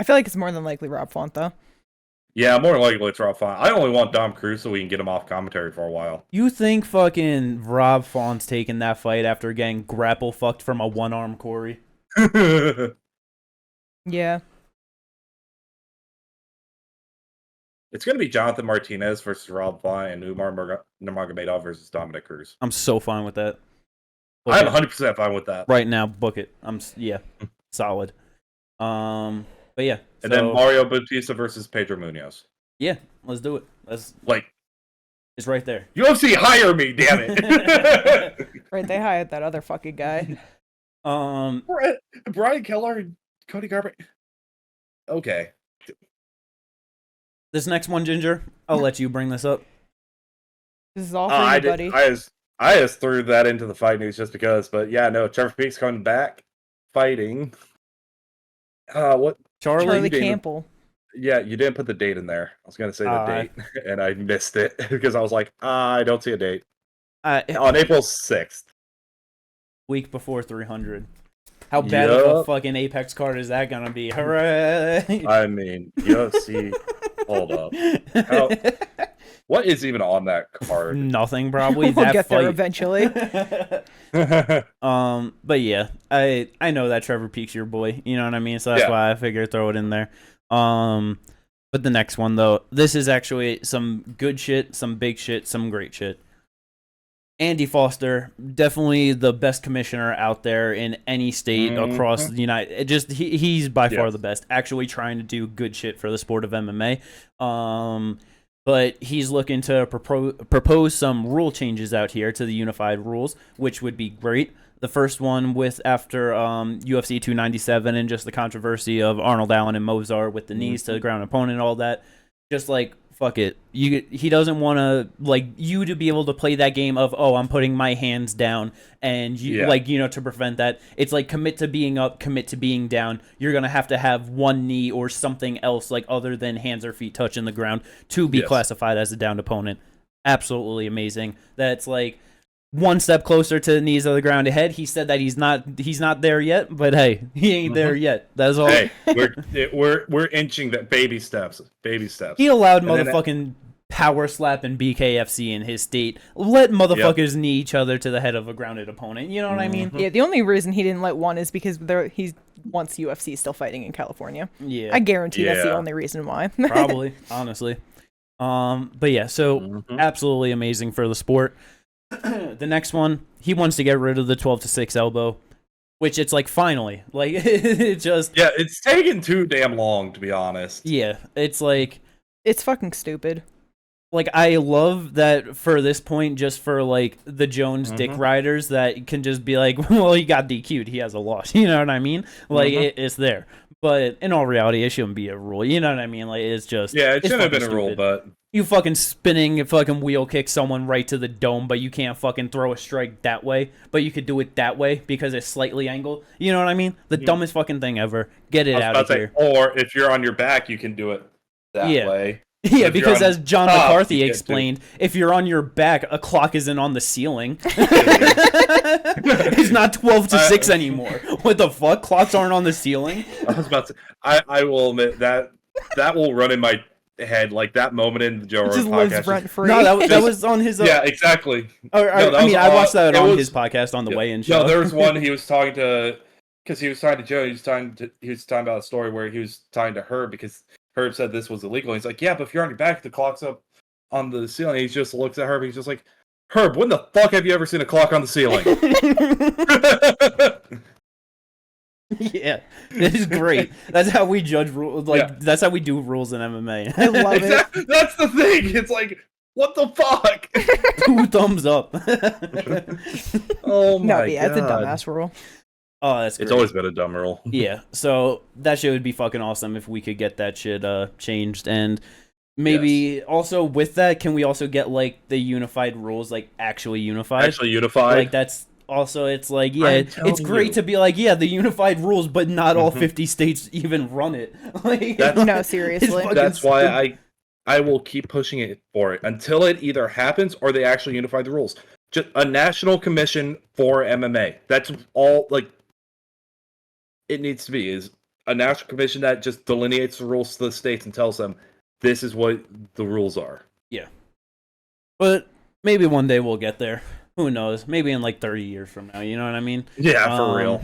feel like it's more than likely Rob Font, though. Yeah, more likely it's Rob Font. I only want Dom Cruz so we can get him off commentary for a while. You think fucking Rob Font's taking that fight after getting grapple fucked from a one-arm Corey? Yeah. It's going to be Jonathan Martinez versus Rob Font and Umar Nurmagomedov versus Dominic Cruz. I'm so fine with that. I'm 100% fine with that. Right now, book it. Solid. But yeah. And then Mario Bautista versus Pedro Munoz. Yeah, let's do it. It's right there. UFC, hire me, damn it. Right, they hired that other fucking guy. Brian Keller and Cody Garbrandt. Okay. This next one, Ginger, I'll let you bring this up. This is all for you, buddy. I just threw that into the fight news just because, but yeah, no, Trevor Peake's coming back fighting. What? Charlie Campbell. Yeah, you didn't put the date in there. I was going to say the date, and I missed it because I was like, I don't see a date. On April 6th. Week before 300. How bad of a fucking Apex card is that going to be? Hooray! I mean, UFC, hold up. What is even on that card? Nothing, probably. We'll get there eventually. But yeah, I know that Trevor Peake's your boy. You know what I mean? So that's why I figured throw it in there. But the next one though, this is actually some good shit, some big shit, some great shit. Andy Foster, definitely the best commissioner out there in any state across the United. He's by far the best. Actually, trying to do good shit for the sport of MMA. But he's looking to propose some rule changes out here to the unified rules, which would be great. The first one after UFC 297 and just the controversy of Arnold Allen and Mozart with the knees to the ground opponent and all that. Just like, fuck it. He doesn't want you to be able to play that game of, I'm putting my hands down and to prevent that. It's like commit to being up, commit to being down. You're going to have one knee or something else like other than hands or feet touching the ground to be classified as a downed opponent. absolutely amazing. That's like one step closer to the knees of the ground ahead. He said that he's not there yet, but hey, he ain't there yet. That's all. Hey, we're inching that baby steps. He allowed motherfucking power slap and BKFC in his state. Let motherfuckers knee each other to the head of a grounded opponent. You know what I mean? Yeah, the only reason he didn't let one is because he wants UFC still fighting in California. Yeah. I guarantee that's the only reason why. Probably, honestly. But yeah, so absolutely amazing for the sport. The next one, he wants to get rid of the 12-6 elbow, which it's like finally, like it just it's taken too damn long, to be honest. Yeah, it's like it's fucking stupid. Like, I love that for this point, just for like the Jones dick riders that can just be like, well, he got DQ'd, he has a loss. You know what I mean? Like it's there. But in all reality, it shouldn't be a rule. You know what I mean? Like, it's just it shouldn't have been a rule, but you fucking spinning, fucking wheel kick someone right to the dome, but you can't fucking throw a strike that way. But you could do it that way because it's slightly angled. You know what I mean? The dumbest fucking thing ever. Get it out of here. Or if you're on your back, you can do it that way. Yeah, because as John McCarthy explained, if you're on your back, a clock isn't on the ceiling. It's not 12-6 anymore. What the fuck? Clocks aren't on the ceiling? I was about to. I will admit that will run in my head, like that moment in the Joe Rogan podcast. Rent free. No, that was on his. Yeah, exactly. I watched that on his podcast on the weigh-in show. No, there was one he was talking to, because he was talking to Joe. He was talking about a story where he was talking to Herb because Herb said this was illegal. He's like, yeah, but if you're on your back, the clock's up on the ceiling. He just looks at Herb. He's just like, Herb, when the fuck have you ever seen a clock on the ceiling? Yeah, this is great. That's how we judge rules. That's how we do rules in MMA. I love it. That's the thing. It's like, what the fuck? 2 thumbs up. Oh my god. It's a dumbass rule. Oh, that's great. It's always been a dumb rule. Yeah, so that shit would be fucking awesome if we could get that shit changed. And maybe also with that, can we also get like the unified rules, like actually unified? Actually unified? Like that's also, it's like, it's great to be like, the unified rules, but not all 50 states even run it. Like, no, seriously. That's why I will keep pushing it for it until it either happens or they actually unify the rules. Just a national commission for MMA. That's all, like, it needs to be, is a national commission that just delineates the rules to the states and tells them this is what the rules are. Yeah. But maybe one day we'll get there. Who knows? Maybe in like 30 years from now, you know what I mean? Yeah, for real.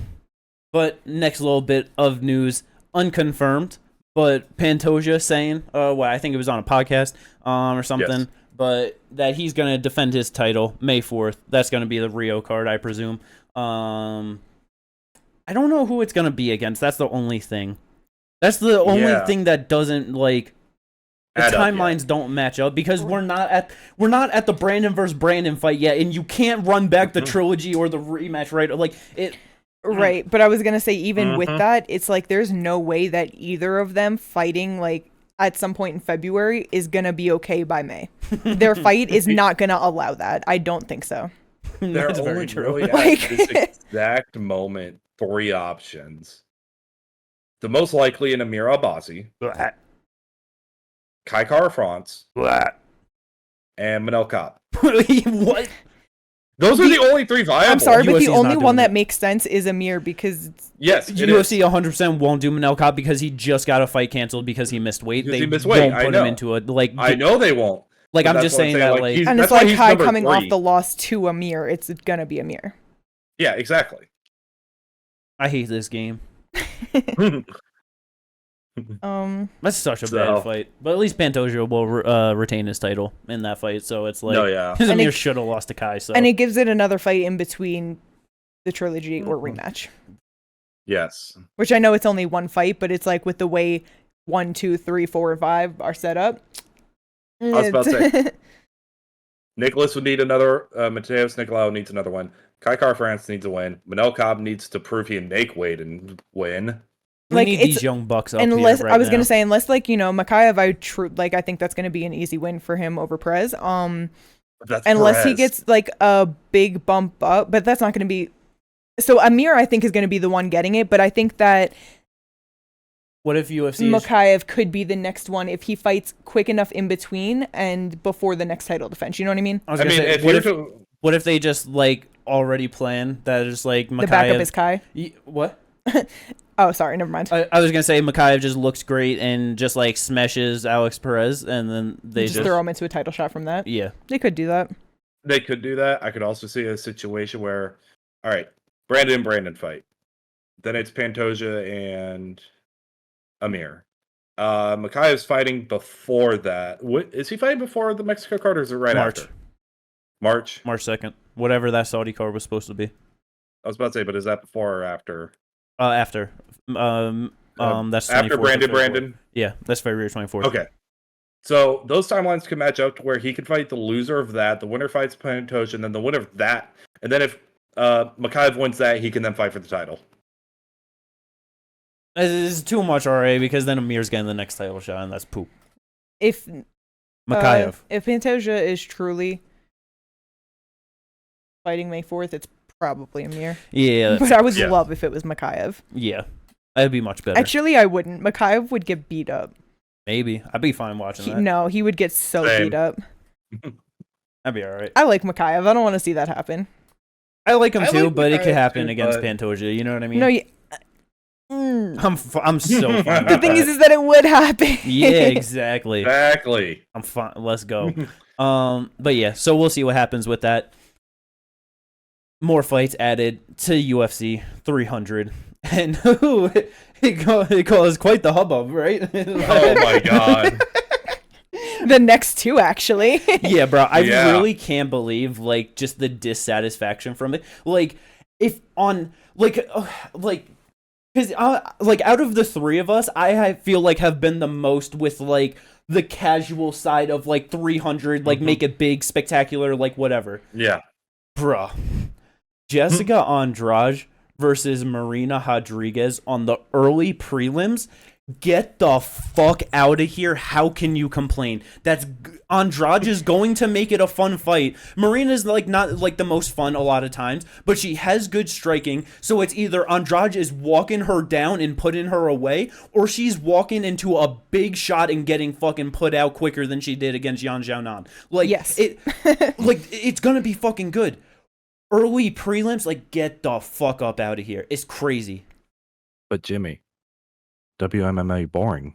But next little bit of news, unconfirmed, but Pantoja saying, I think it was on a podcast or something, but that he's going to defend his title May 4th. That's going to be the Rio card, I presume. I don't know who it's going to be against. That's the only thing. That's the only thing that doesn't, like, the timelines don't match up, because we're not at the Brandon versus Brandon fight yet, and you can't run back the trilogy or the rematch, right? Like it. Right, but I was gonna say, even with that, it's like there's no way that either of them fighting like at some point in February is gonna be okay by May. Their fight is not gonna allow that. I don't think so. That's very true. Really at this exact moment, 3 options. The most likely in Amir Albazi. Kai Kara-France, and Manel Kape. What? Those are the only 3 viable. I'm sorry, but UFC's the only one that it. makes sense is Amir, because UFC 100% won't do Manel Kape because he just got a fight canceled because he missed weight. They won't put him into it. Like, I know they won't. Like, I'm just saying that, like, and it's like Kai coming off the loss to Amir. It's gonna be Amir. Yeah, exactly. I hate this game. That's such a bad fight, but at least Pantoja will retain his title in that fight. So it's like, Amir should have lost to Kai. So, and it gives it another fight in between the trilogy or rematch. Yes, which I know it's only one fight, but it's like with the way 1, 2, 3, 4, and 5 are set up. I was about to say, Nicholas would need another. Mateus Nicolau needs another one. Kai Kara-France needs a win. Manel Kape needs to prove he can make weight and win. We need these young bucks up unless, here right I was now. Gonna say, unless like, Makayev, I think that's gonna be an easy win for him over Perez. That's unless Perez. he gets like a big bump up, but that's not gonna be. So Amir, I think, is gonna be the one getting it, but I think that What if UFC Mokaev could be the next one if he fights quick enough in between and before the next title defense? You know what I mean? I was gonna say, what if they just like already plan that is like Mokaev? The backup is Kai. What? Oh, sorry, never mind. I was gonna say Mokaev just looks great and just like smashes Alex Perez, and then they just throw him into a title shot from that. Yeah, they could do that. They could do that. I could also see a situation where, all right, Brandon fight, then it's Pantoja and Amir. Mokaev's fighting before that. What is he fighting before the Mexico card, or is it right after? March 2nd, whatever that Saudi card was supposed to be. I was about to say, but is that before or after? After. That's after Brandon. Yeah, that's February 24th. Okay. So those timelines can match up to where he could fight the loser of that, the winner fights Pantoja, and then the winner of that. And then if Mokaev wins that, he can then fight for the title. It's too much already, because then Amir's getting the next title shot, and that's poop. If Mokaev. If Pantoja is truly fighting May 4th, it's probably Amir. Yeah. But I would love if it was Mokaev. Yeah. That'd be much better. Actually, I wouldn't. Mokaev would get beat up. Maybe. I'd be fine watching that. No, he would get so beat up. That'd be alright. I like Mokaev. I don't want to see that happen. I like him too, but it could happen against Pantoja. You know what I mean? No, I'm so fine. The thing is that it would happen. Yeah, exactly. I'm fine. Let's go. But yeah, so we'll see what happens with that. More fights added to UFC 300, and it caused quite the hubbub, right? Oh my god. The next two, actually. Yeah, bro. I really can't believe like just the dissatisfaction from it. Like, if on like because like out of the three of us, I feel like have been the most with like the casual side of like 300, like make it big, spectacular, like whatever. Yeah, bruh. Jessica Andrade versus Marina Rodriguez on the early prelims. Get the fuck out of here. How can you complain? Andrade is going to make it a fun fight. Marina's like not like the most fun a lot of times, but she has good striking. So it's either Andrade is walking her down and putting her away, or she's walking into a big shot and getting fucking put out quicker than she did against Yan Xiaonan. Like, yes. It's gonna be fucking good. Early prelims, like, get the fuck up out of here. It's crazy. But Jimmy, WMMA boring.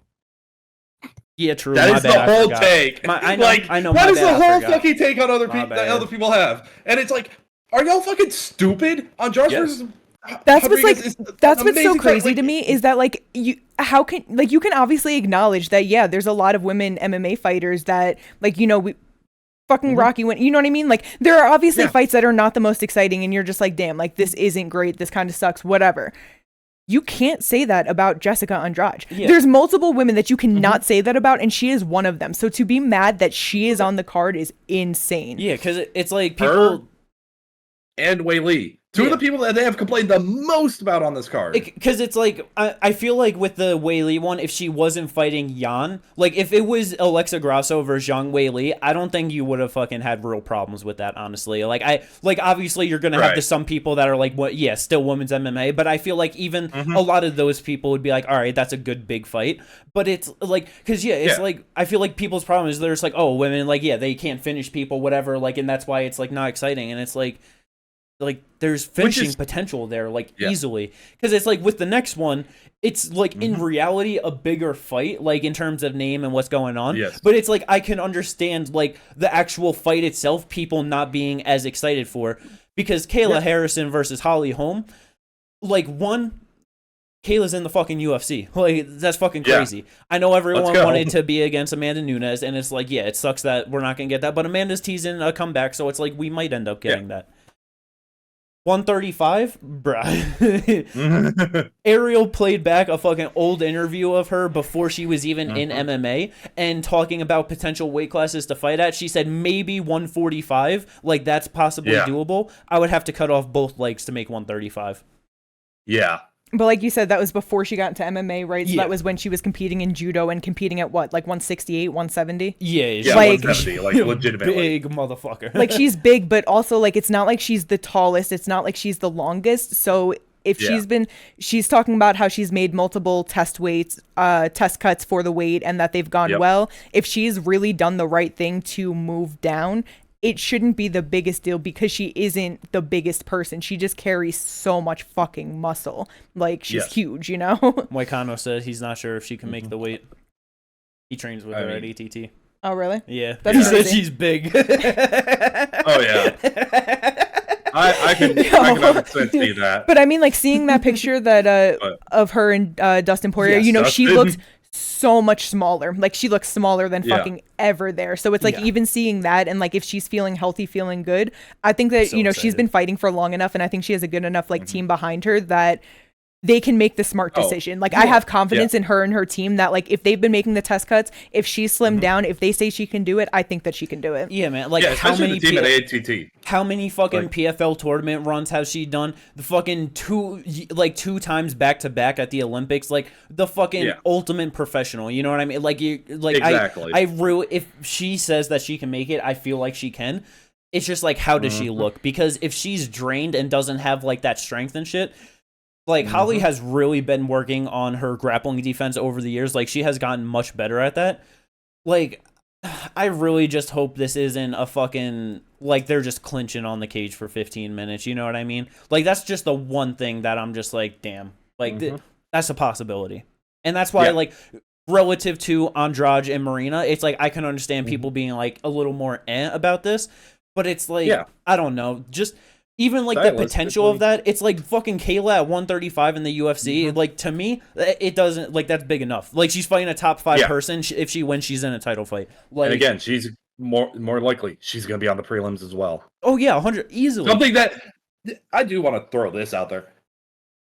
Yeah, true. That is the whole take. I know. That is the whole fucking take on other people that other people have, and it's like, are y'all fucking stupid? Andrade versus that's what's like. That's what's so crazy to me is that like you can obviously acknowledge that there's a lot of women MMA fighters that like we. Fucking Rocky went, you know what I mean? Like, there are obviously fights that are not the most exciting, and you're just like, damn, like, this isn't great, this kind of sucks, whatever. You can't say that about Jessica Andrade. Yeah. There's multiple women that you cannot say that about, and she is one of them. So to be mad that she is on the card is insane. Yeah, because it's like people... Her and Wei Li. Two of the people that they have complained the most about on this card. Because it's like, I feel like with the Wei Li one, if she wasn't fighting Yan, like if it was Alexa Grasso versus Zhang Wei Li, I don't think you would have fucking had real problems with that, honestly. Like obviously you're going to have some people that are like, still women's MMA, but I feel like even a lot of those people would be like, all right, that's a good big fight. But it's like, because like, I feel like people's problem is they're just like, oh, women, like, they can't finish people, whatever, like, and that's why it's like not exciting. And it's like there's finishing potential there, like easily, because it's like with the next one, it's like in reality a bigger fight, like in terms of name and what's going on. But it's like I can understand like the actual fight itself, people not being as excited for, because Kayla Harrison versus Holly Holm, like Kayla's in the fucking UFC. Like, that's fucking crazy. I know everyone wanted to be against Amanda Nunes, and it's like, it sucks that we're not gonna get that, but Amanda's teasing a comeback, so it's like we might end up getting that. 135, bruh. Ariel played back a fucking old interview of her before she was even in MMA and talking about potential weight classes to fight at. She said maybe 145, like that's possibly doable. I would have to cut off both legs to make 135. Yeah. But like you said, that was before she got into MMA, right? So that was when she was competing in judo and competing at what, like 168, 170? Yeah, like 170, like legitimately. Big motherfucker. Like she's big, but also like it's not like she's the tallest. It's not like she's the longest. So if she's talking about how she's made multiple test cuts for the weight and that they've gone well. If she's really done the right thing to move down, it shouldn't be the biggest deal because she isn't the biggest person. She just carries so much fucking muscle. Like, she's huge, you know? Moicano said he's not sure if she can make the weight. He trains with her at ATT. Oh, really? Yeah. That's he said she's big. Oh, yeah. I can 100% see that. But I mean, like, seeing that picture that of her and Dustin Poirier, you know, Dustin. She looks so much smaller. Like, she looks smaller than fucking ever there. So it's like even seeing that, and like if she's feeling healthy, feeling good, I think that, you know, she's been fighting for long enough, and I think she has a good enough like team behind her that they can make the smart decision. Like, I have confidence in her and her team that, like, if they've been making the test cuts, if she slimmed down, if they say she can do it, I think that she can do it. Yeah, man. Like, how many fucking PFL tournament runs has she done? The fucking two times back to back at the Olympics. Like, the fucking ultimate professional. You know what I mean? Like, exactly. I really, if she says that she can make it, I feel like she can. It's just like, how does she look? Because if she's drained and doesn't have like that strength and shit. Like, Holly has really been working on her grappling defense over the years. Like, she has gotten much better at that. Like, I really just hope this isn't a fucking, like, they're just clinching on the cage for 15 minutes. You know what I mean? Like, that's just the one thing that I'm just like, damn. Like, that's a possibility. And that's why, like, relative to Andrade and Marina, it's like, I can understand people being, like, a little more about this. But it's like, I don't know. Just... Even, like, the potential of that, it's like fucking Kayla at 135 in the UFC. Like, to me, it doesn't, like, that's big enough. Like, she's fighting a top 5 person. If she wins, she's in a title fight. Like, and again, she's more likely she's going to be on the prelims as well. Oh, yeah, 100, easily. Something that, I do want to throw this out there.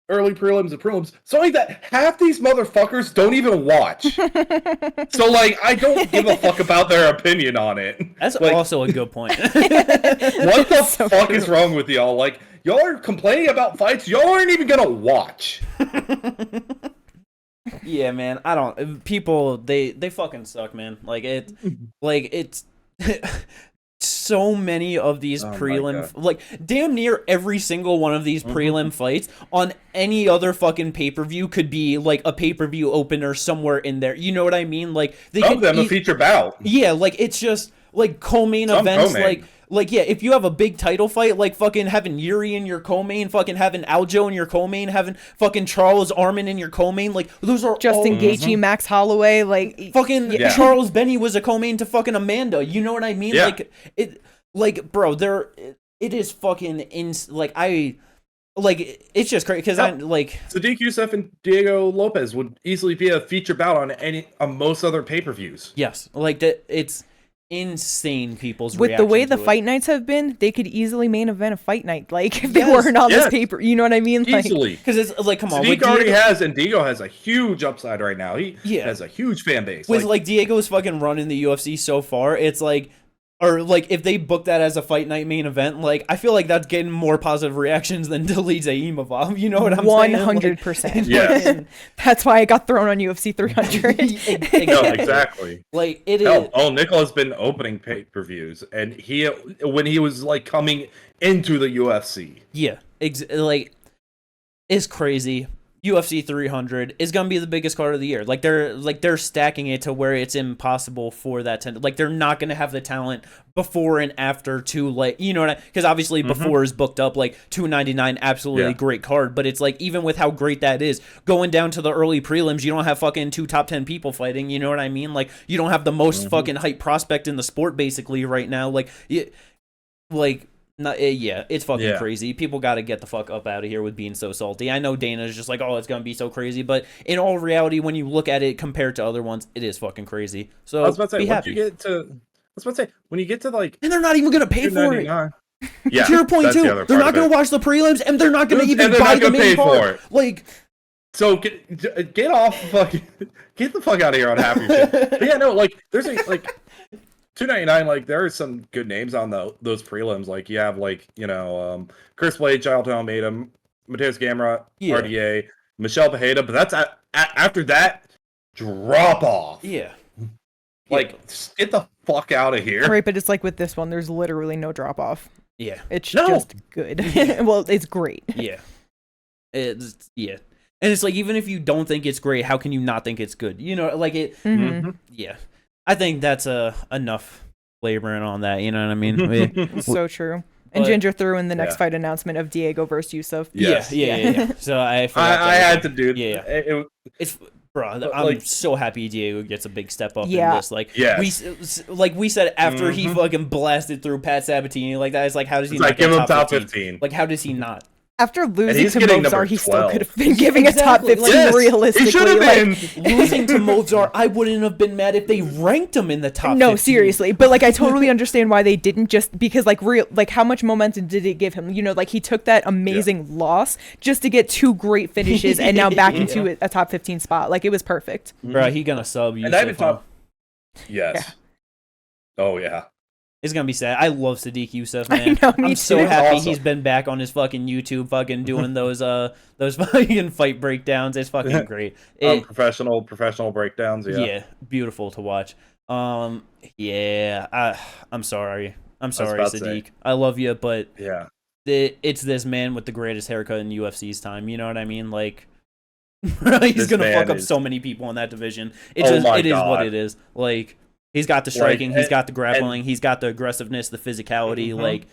Early prelims and prelims, something that half these motherfuckers don't even watch. So, like, I don't give a fuck about their opinion on it. That's like, also a good point. What the fuck is wrong with y'all? Like, y'all are complaining about fights y'all aren't even gonna watch. Yeah, man, I don't... People, they fucking suck, man. Like, it's... So many of these prelim, like, damn near every single one of these prelim fights on any other fucking pay-per-view could be, like, a pay-per-view opener somewhere in there. You know what I mean? Like, they some of them a feature bout. Yeah, like, it's just, like, co-main events, like, yeah, if you have a big title fight, like fucking having Yuri in your co-main, fucking having Aljo in your co-main, having fucking Charles Arman in your co-main, like, those are Justin Gaethje, Max Holloway, like, fucking Charles Benny was a co-main to fucking Amanda. You know what I mean? Yeah. Like, bro, it is fucking it's just crazy because Sadiq Youssef and Diego Lopez would easily be a feature bout on most other pay-per-views. Yes, like that. It's insane. People's with the way the fight nights have been, they could easily main event a fight night. Like, if they weren't on this paper, you know what I mean? Like, easily, because it's like, come on, Sadiq already has, and Diego has a huge upside right now. He has a huge fan base. With like Diego's fucking run in the UFC so far, it's like. Or, like, if they book that as a fight night main event, like, I feel like that's getting more positive reactions than Dolidze Imavov. You know what I'm saying? 100%. Yeah. That's why I got thrown on UFC 300. No, exactly. Like, it is. Nicola's been opening pay-per-views, and when he was, like, coming into the UFC. Yeah. Like, it's crazy. UFC 300 is gonna be the biggest card of the year. Like they're stacking it to where it's impossible for that to, like, they're not gonna have the talent before and after to, like, you know what I, because obviously before is booked up, like 299, absolutely great card, but it's like, even with how great that is, going down to the early prelims, you don't have fucking 2 top 10 people fighting. You know what I mean? Like, you don't have the most fucking hype prospect in the sport basically right now. Like, it's fucking crazy. People got to get the fuck up out of here with being so salty. I know Dana's just like, oh, it's going to be so crazy. But in all reality, when you look at it compared to other ones, it is fucking crazy. So I was about to say, be happy. When you get to like... And they're not even going to pay for it. Yeah, to your point, too. They're not going to watch the prelims, and they're not going to even buy the main card. Like... So get off fucking... Get the fuck out of here on half your shit. But yeah, no, like, there's like... 299, like, there are some good names on those prelims. Like, you have, like, you know, Chris Blade, Charlton Almeida, Mateus Gamera, RDA, Michelle Pajeda, but that's after that, drop off. Yeah. Like, get the fuck out of here. Right, but it's like with this one, there's literally no drop off. Yeah. It's just good. Well, it's great. Yeah. It's yeah. And it's like, even if you don't think it's great, how can you not think it's good? You know, like it. Yeah, I think that's enough laboring on that. You know what I mean? So true. And Ginger threw in the next fight announcement of Diego versus Yusuf. Yes. Yeah. So I had to do. Yeah. It's bro. I'm so happy Diego gets a big step up in this. Like we said after he fucking blasted through Pat Sabatini like that. It's like, how does he not give get him top 15? Like, how does he not? After losing to Mozart, he still could have been giving a top 15 realistically. He should have been. Losing to Mozart, I wouldn't have been mad if they ranked him in the top 15. No, seriously. But, like, I totally understand why they didn't, just because, like, how much momentum did it give him? You know, like, he took that amazing loss just to get 2 great finishes and now back into a top 15 spot. Like, it was perfect. Bro, he gonna sub you. And I've been top. Yes. Yeah. Oh, yeah. It's gonna be sad. I love Sadiq Youssef, man. I know, I'm so happy he's been back on his fucking YouTube, fucking doing those fucking fight breakdowns. It's fucking great. Professional breakdowns. Yeah, beautiful to watch. I'm sorry, Sadiq. I love you, but it's this man with the greatest haircut in UFC's time. You know what I mean? Like, he's gonna fuck up so many people in that division. It is what it is. Like. He's got the striking, he's got the grappling, he's got the aggressiveness, the physicality, like.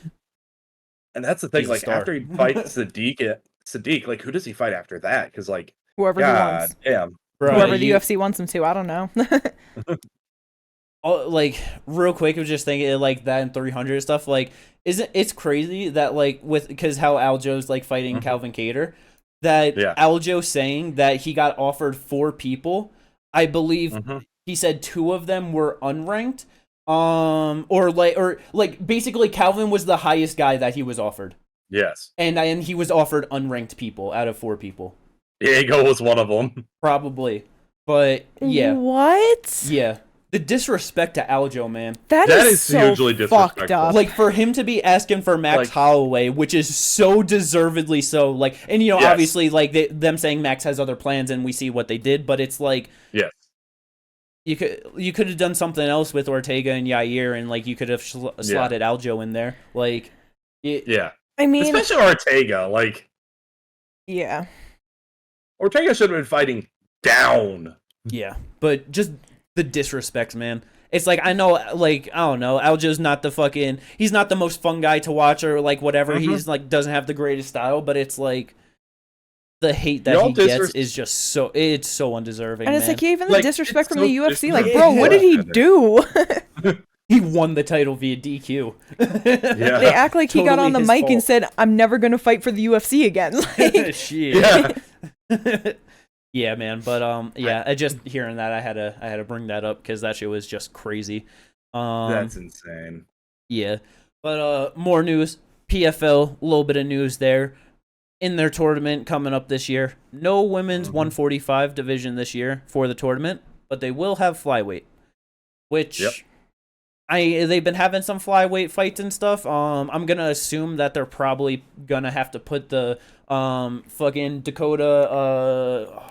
And that's the thing, like, after he fights Sadiq, like, who does he fight after that? Because, like, whoever he wants. Damn. Bro, whoever the UFC wants him to, I don't know. Like, real quick, I was just thinking, like, that and 300 stuff, like, it's crazy that, like, because how Aljo's, like, fighting Calvin Kattar, that Aljo saying that he got offered 4 people, I believe. He said 2 of them were unranked, or basically Calvin was the highest guy that he was offered. Yes, and he was offered unranked people out of 4 people. Diego was one of them, probably, but yeah. What? Yeah, the disrespect to Aljo, man. That is so hugely disrespectful. Up. Like, for him to be asking for Max Holloway, which is so deservedly so. Like, and you know, obviously, like them saying Max has other plans, and we see what they did, but it's like, You could have done something else with Ortega and Yair, and like you could have slotted Aljo in there, like. I mean, especially Ortega, like. Yeah. Ortega should have been fighting down. Yeah, but just the disrespect, man. It's like, I know, like, I don't know, Aljo's not the fucking, he's not the most fun guy to watch or like whatever. He's like doesn't have the greatest style, but it's like. The hate that he gets is just it's so undeserving. And it's man. like, even the disrespect from the UFC, like, bro, what did he do? He won the title via DQ. They act like he got on the mic and said, "I'm never gonna fight for the UFC again." Like, shit. Yeah, man. But I just hearing that, I had to bring that up because that shit was just crazy. That's insane. Yeah, but more news. PFL, a little bit of news there. In their tournament coming up this year. No women's 145 division this year for the tournament, but they will have flyweight, which they've been having some flyweight fights and stuff. I'm gonna assume that they're probably gonna have to put the fucking Dakota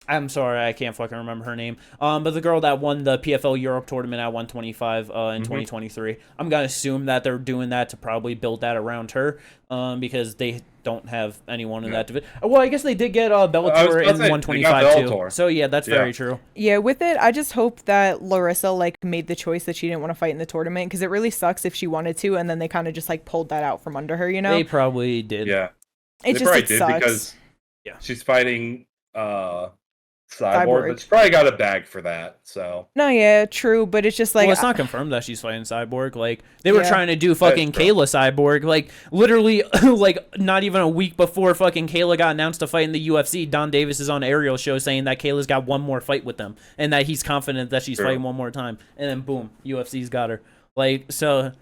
I'm sorry, I can't fucking remember her name. But the girl that won the PFL Europe tournament at 125 in 2023. I'm gonna assume that they're doing that to probably build that around her, because they don't have anyone in that division. Well, I guess they did get Bellator in 125 too. So yeah, that's very true. Yeah, with it, I just hope that Larissa like made the choice that she didn't want to fight in the tournament, because it really sucks if she wanted to, and then they kind of just like pulled that out from under her. You know, they probably did. Yeah, it sucks because she's fighting Cyborg, but she probably got a bag for that. So no, yeah, true, but it's just like, well, it's not confirmed that she's fighting Cyborg. Like, they were trying to do fucking Kayla Cyborg, like literally, like not even a week before fucking Kayla got announced to fight in the UFC. Don Davis is on Ariel's show saying that Kayla's got one more fight with them and that he's confident that she's fighting one more time. And then boom, UFC's got her. Like, so.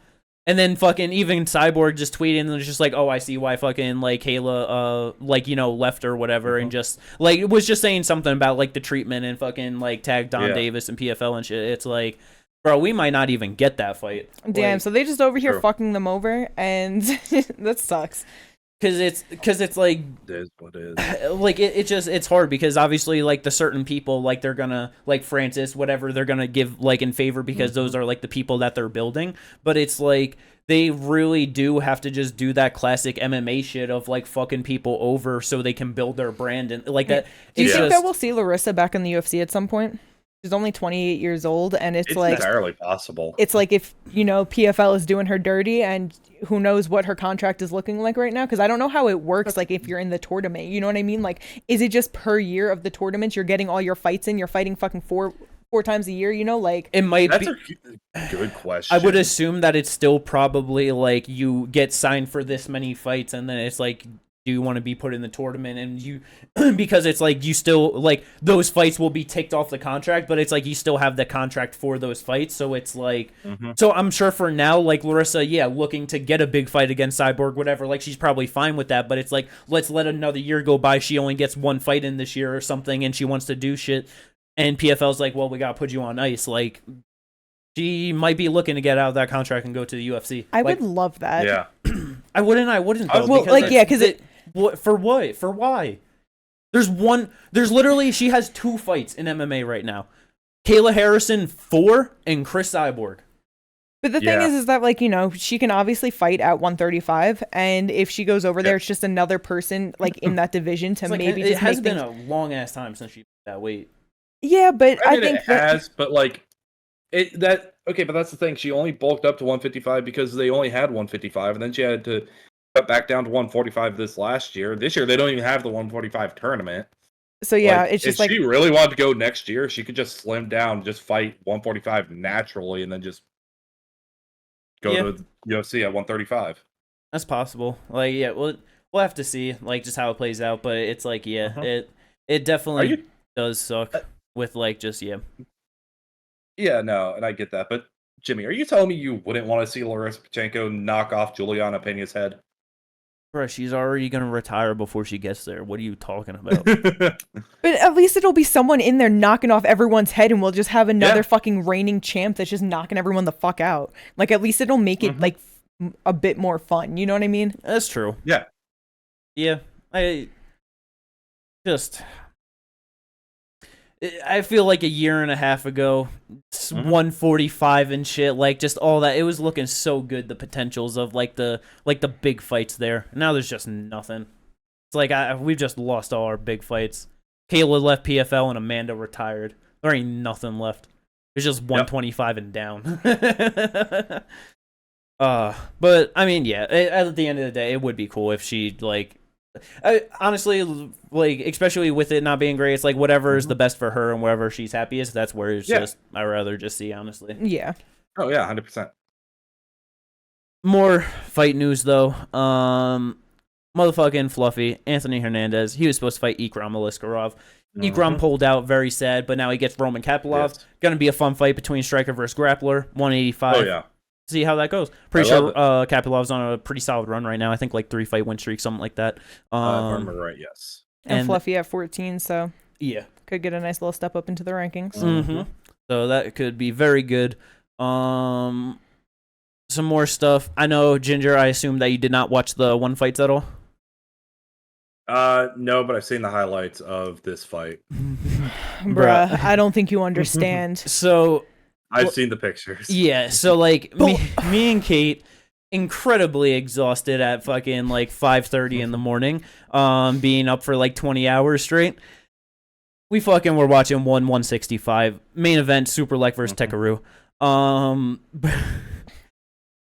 And then fucking even Cyborg just tweeted and was just like, oh, I see why fucking like Kayla like, you know, left or whatever, and just like it was just saying something about like the treatment and fucking like tagged Don Davis and PFL and shit. It's like, bro, we might not even get that fight. Damn, so they just over here fucking them over, and that sucks. it's like it is what it is. like it's hard because obviously like the certain people like they're gonna like Francis whatever they're gonna give like in favor because those are like the people that they're building, but it's like they really do have to just do that classic MMA shit of like fucking people over so they can build their brand and like that. Do you think that we'll see Larissa back in the UFC at some point? She's only 28 years old, and it's like entirely possible. It's like if PFL is doing her dirty, and who knows what her contract is looking like right now? Because I don't know how it works. Like if you're in the tournament, you know what I mean? Like, is it just per year of the tournaments you're getting all your fights in? You're fighting fucking four times a year, like it might that's be a good question. I would assume that it's still probably like you get signed for this many fights and then it's like, do you want to be put in the tournament? And you because it's like you still like those fights will be ticked off the contract, but it's like you still have the contract for those fights, so it's like so I'm sure for now like Larissa looking to get a big fight against Cyborg whatever, like she's probably fine with that, but it's like let's let another year go by, she only gets one fight in this year or something and she wants to do shit. And PFL's like, well, we gotta put you on ice. Like, she might be looking to get out of that contract and go to the UFC. I would love that. Yeah, I wouldn't. Though, well, like, because for what? For why? There's literally she has 2 fights in MMA right now. Kayla Harrison 4 and Chris Cyborg. But the thing is that like she can obviously fight at 135, and if she goes over there, it's just another person like in that division to maybe. It has been a long ass time since she that weight. Yeah, but I think it has, but like but that's the thing. She only bulked up to 155 because they only had 155, and then she had to cut back down to 145 this last year. This year they don't even have the 145 tournament. So yeah, it's just if she really wanted to go next year, she could just slim down, just fight 145 naturally, and then just go to the UFC at 135. That's possible. Like we'll have to see like just how it plays out, but it's like it definitely does suck. With like just yeah, no, and I get that, but Jimmy, are you telling me you wouldn't want to see Larissa Pachenko knock off Juliana Pena's head? Bro, she's already gonna retire before she gets there. What are you talking about? But at least it'll be someone in there knocking off everyone's head, and we'll just have another fucking reigning champ that's just knocking everyone the fuck out. Like at least it'll make it like a bit more fun. You know what I mean? That's true. Yeah. I feel like a year and a half ago, 145 and shit, like just all that. It was looking so good. The potentials of like the big fights there. Now there's just nothing. It's like we've just lost all our big fights. Kayla left PFL and Amanda retired. There ain't nothing left. There's just 125 and down. But I mean, at the end of the day, it would be cool if she like. Honestly, like especially with it not being great, it's like whatever is the best for her and wherever she's happiest. That's where it's just I'd rather just see, honestly. Yeah. Oh yeah, 100%. More fight news though. Motherfucking Fluffy Anthony Hernandez. He was supposed to fight Ikram Aliskerov. Ikram pulled out, very sad, but now he gets Roman Kapilov. Yes. Gonna be a fun fight between striker versus grappler. 185. Oh yeah. See how that goes. Pretty sure Kapilov's on a pretty solid run right now. I think like 3-fight win streak, something like that. If I remember right, yes. And Fluffy at 14, so yeah, could get a nice little step up into the rankings. So that could be very good. Some more stuff. I know, Ginger, I assume that you did not watch the one fights at all. No, but I've seen the highlights of this fight. Bruh, I don't think you understand. So I've seen the pictures. Yeah, so like me and Kate incredibly exhausted at fucking like 5:30 in the morning, being up for like 20 hours straight. We fucking were watching 165 main event Superlek versus Takeru.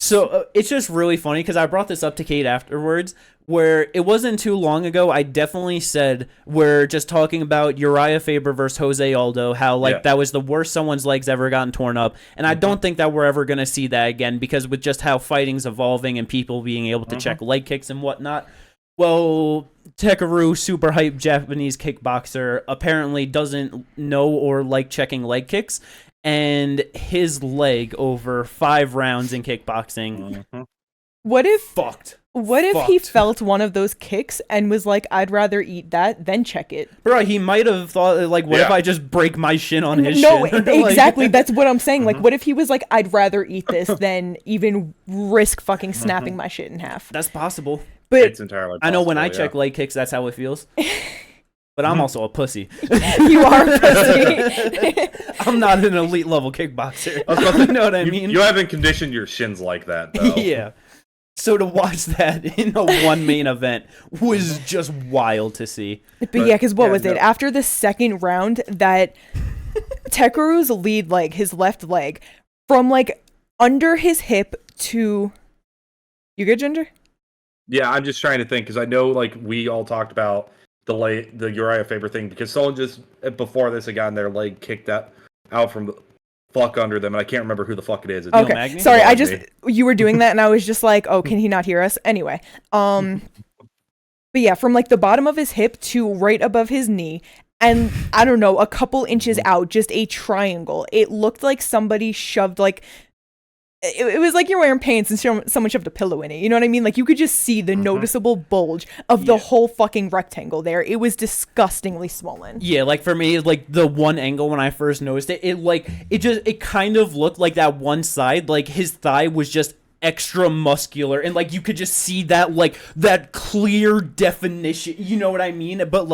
So it's just really funny because I brought this up to Kate afterwards, where it wasn't too long ago. I definitely said we're just talking about Uriah Faber versus Jose Aldo, how like that was the worst someone's legs ever gotten torn up, and I don't think that we're ever gonna see that again because with just how fighting's evolving and people being able to check leg kicks and whatnot. Well, Takeru, super hype Japanese kickboxer, apparently doesn't know or like checking leg kicks. And his leg over 5 rounds in kickboxing. What if he Fucked. felt one of those kicks and was like, I'd rather eat that than check it? Bro, he might have thought, like, what if I just break my shin on his No, shin? exactly. That's what I'm saying. Like, what if he was like, I'd rather eat this than even risk fucking snapping my shit in half? That's possible. But it's entirely possible, I know when I check leg kicks, that's how it feels. But I'm also a pussy. You are a pussy. I'm not an elite level kickboxer. You know what I mean? You haven't conditioned your shins like that, though. Yeah. So to watch that in a one main event was just wild to see. But yeah, because what was it? After the second round, that Takeru's lead leg, his left leg, from like under his hip to... You good, Ginger? Yeah, I'm just trying to think, because I know like we all talked about the Uriah Faber thing, because someone just, before this, had gotten their leg kicked out from the fuck under them, and I can't remember who the fuck it is. Okay, sorry, you were doing that, and I was just like, oh, can he not hear us? Anyway, but yeah, from like the bottom of his hip to right above his knee, and I don't know, a couple inches out, just a triangle. It looked like somebody shoved like... It was like you're wearing pants and someone shoved a pillow in it. You know what I mean? Like, you could just see the noticeable bulge of the whole fucking rectangle there. It was disgustingly swollen. Yeah, like for me, like the one angle when I first noticed it, it kind of looked like that one side, like his thigh was just extra muscular, and like you could just see that, like that clear definition. You know what I mean? But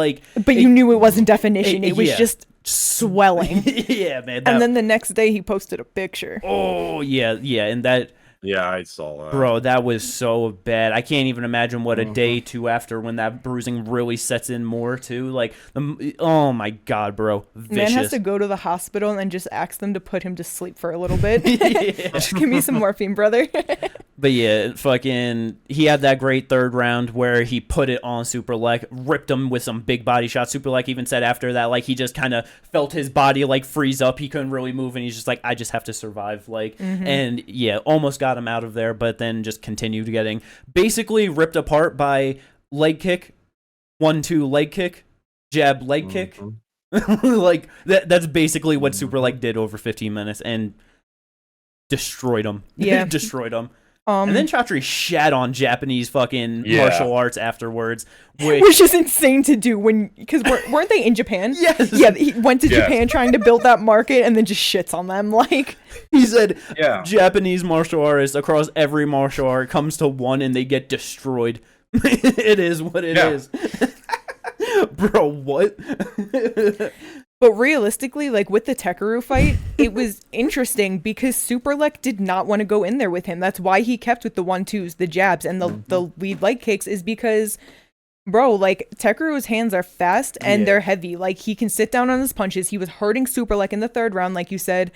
you knew it wasn't definition. It was just swelling. Yeah, man. And then the next day he posted a picture. Oh yeah, and that. Yeah, I saw that. Bro, that was so bad. I can't even imagine what a day two after when that bruising really sets in more too. Like, oh my god, bro, vicious. Man has to go to the hospital and then just ask them to put him to sleep for a little bit. Just give me some morphine, brother. But yeah, fucking, he had that great third round where he put it on Superlek, ripped him with some big body shots. Superlek even said after that, like, he just kind of felt his body like freeze up. He couldn't really move, and he's just like, I just have to survive. Like, and yeah, almost got him out of there, but then just continued getting basically ripped apart by leg kick, 1-2 leg kick, jab leg kick. Like, that's basically what Superlek did over 15 minutes and destroyed him. Yeah. Destroyed him. And then Chatri shat on Japanese fucking martial arts afterwards. Which is insane to do because weren't they in Japan? Yes. Yeah, he went to Japan trying to build that market and then just shits on them. Like, he said, Japanese martial artists across every martial art comes to one and they get destroyed. It is what it is. Bro, what? But realistically, like with the Takeru fight, it was interesting because Superlek did not want to go in there with him. That's why he kept with the 1-2s, the jabs, and the lead leg kicks is because, bro, like Takeru's hands are fast and they're heavy. Like, he can sit down on his punches. He was hurting Superlek in the third round, like you said.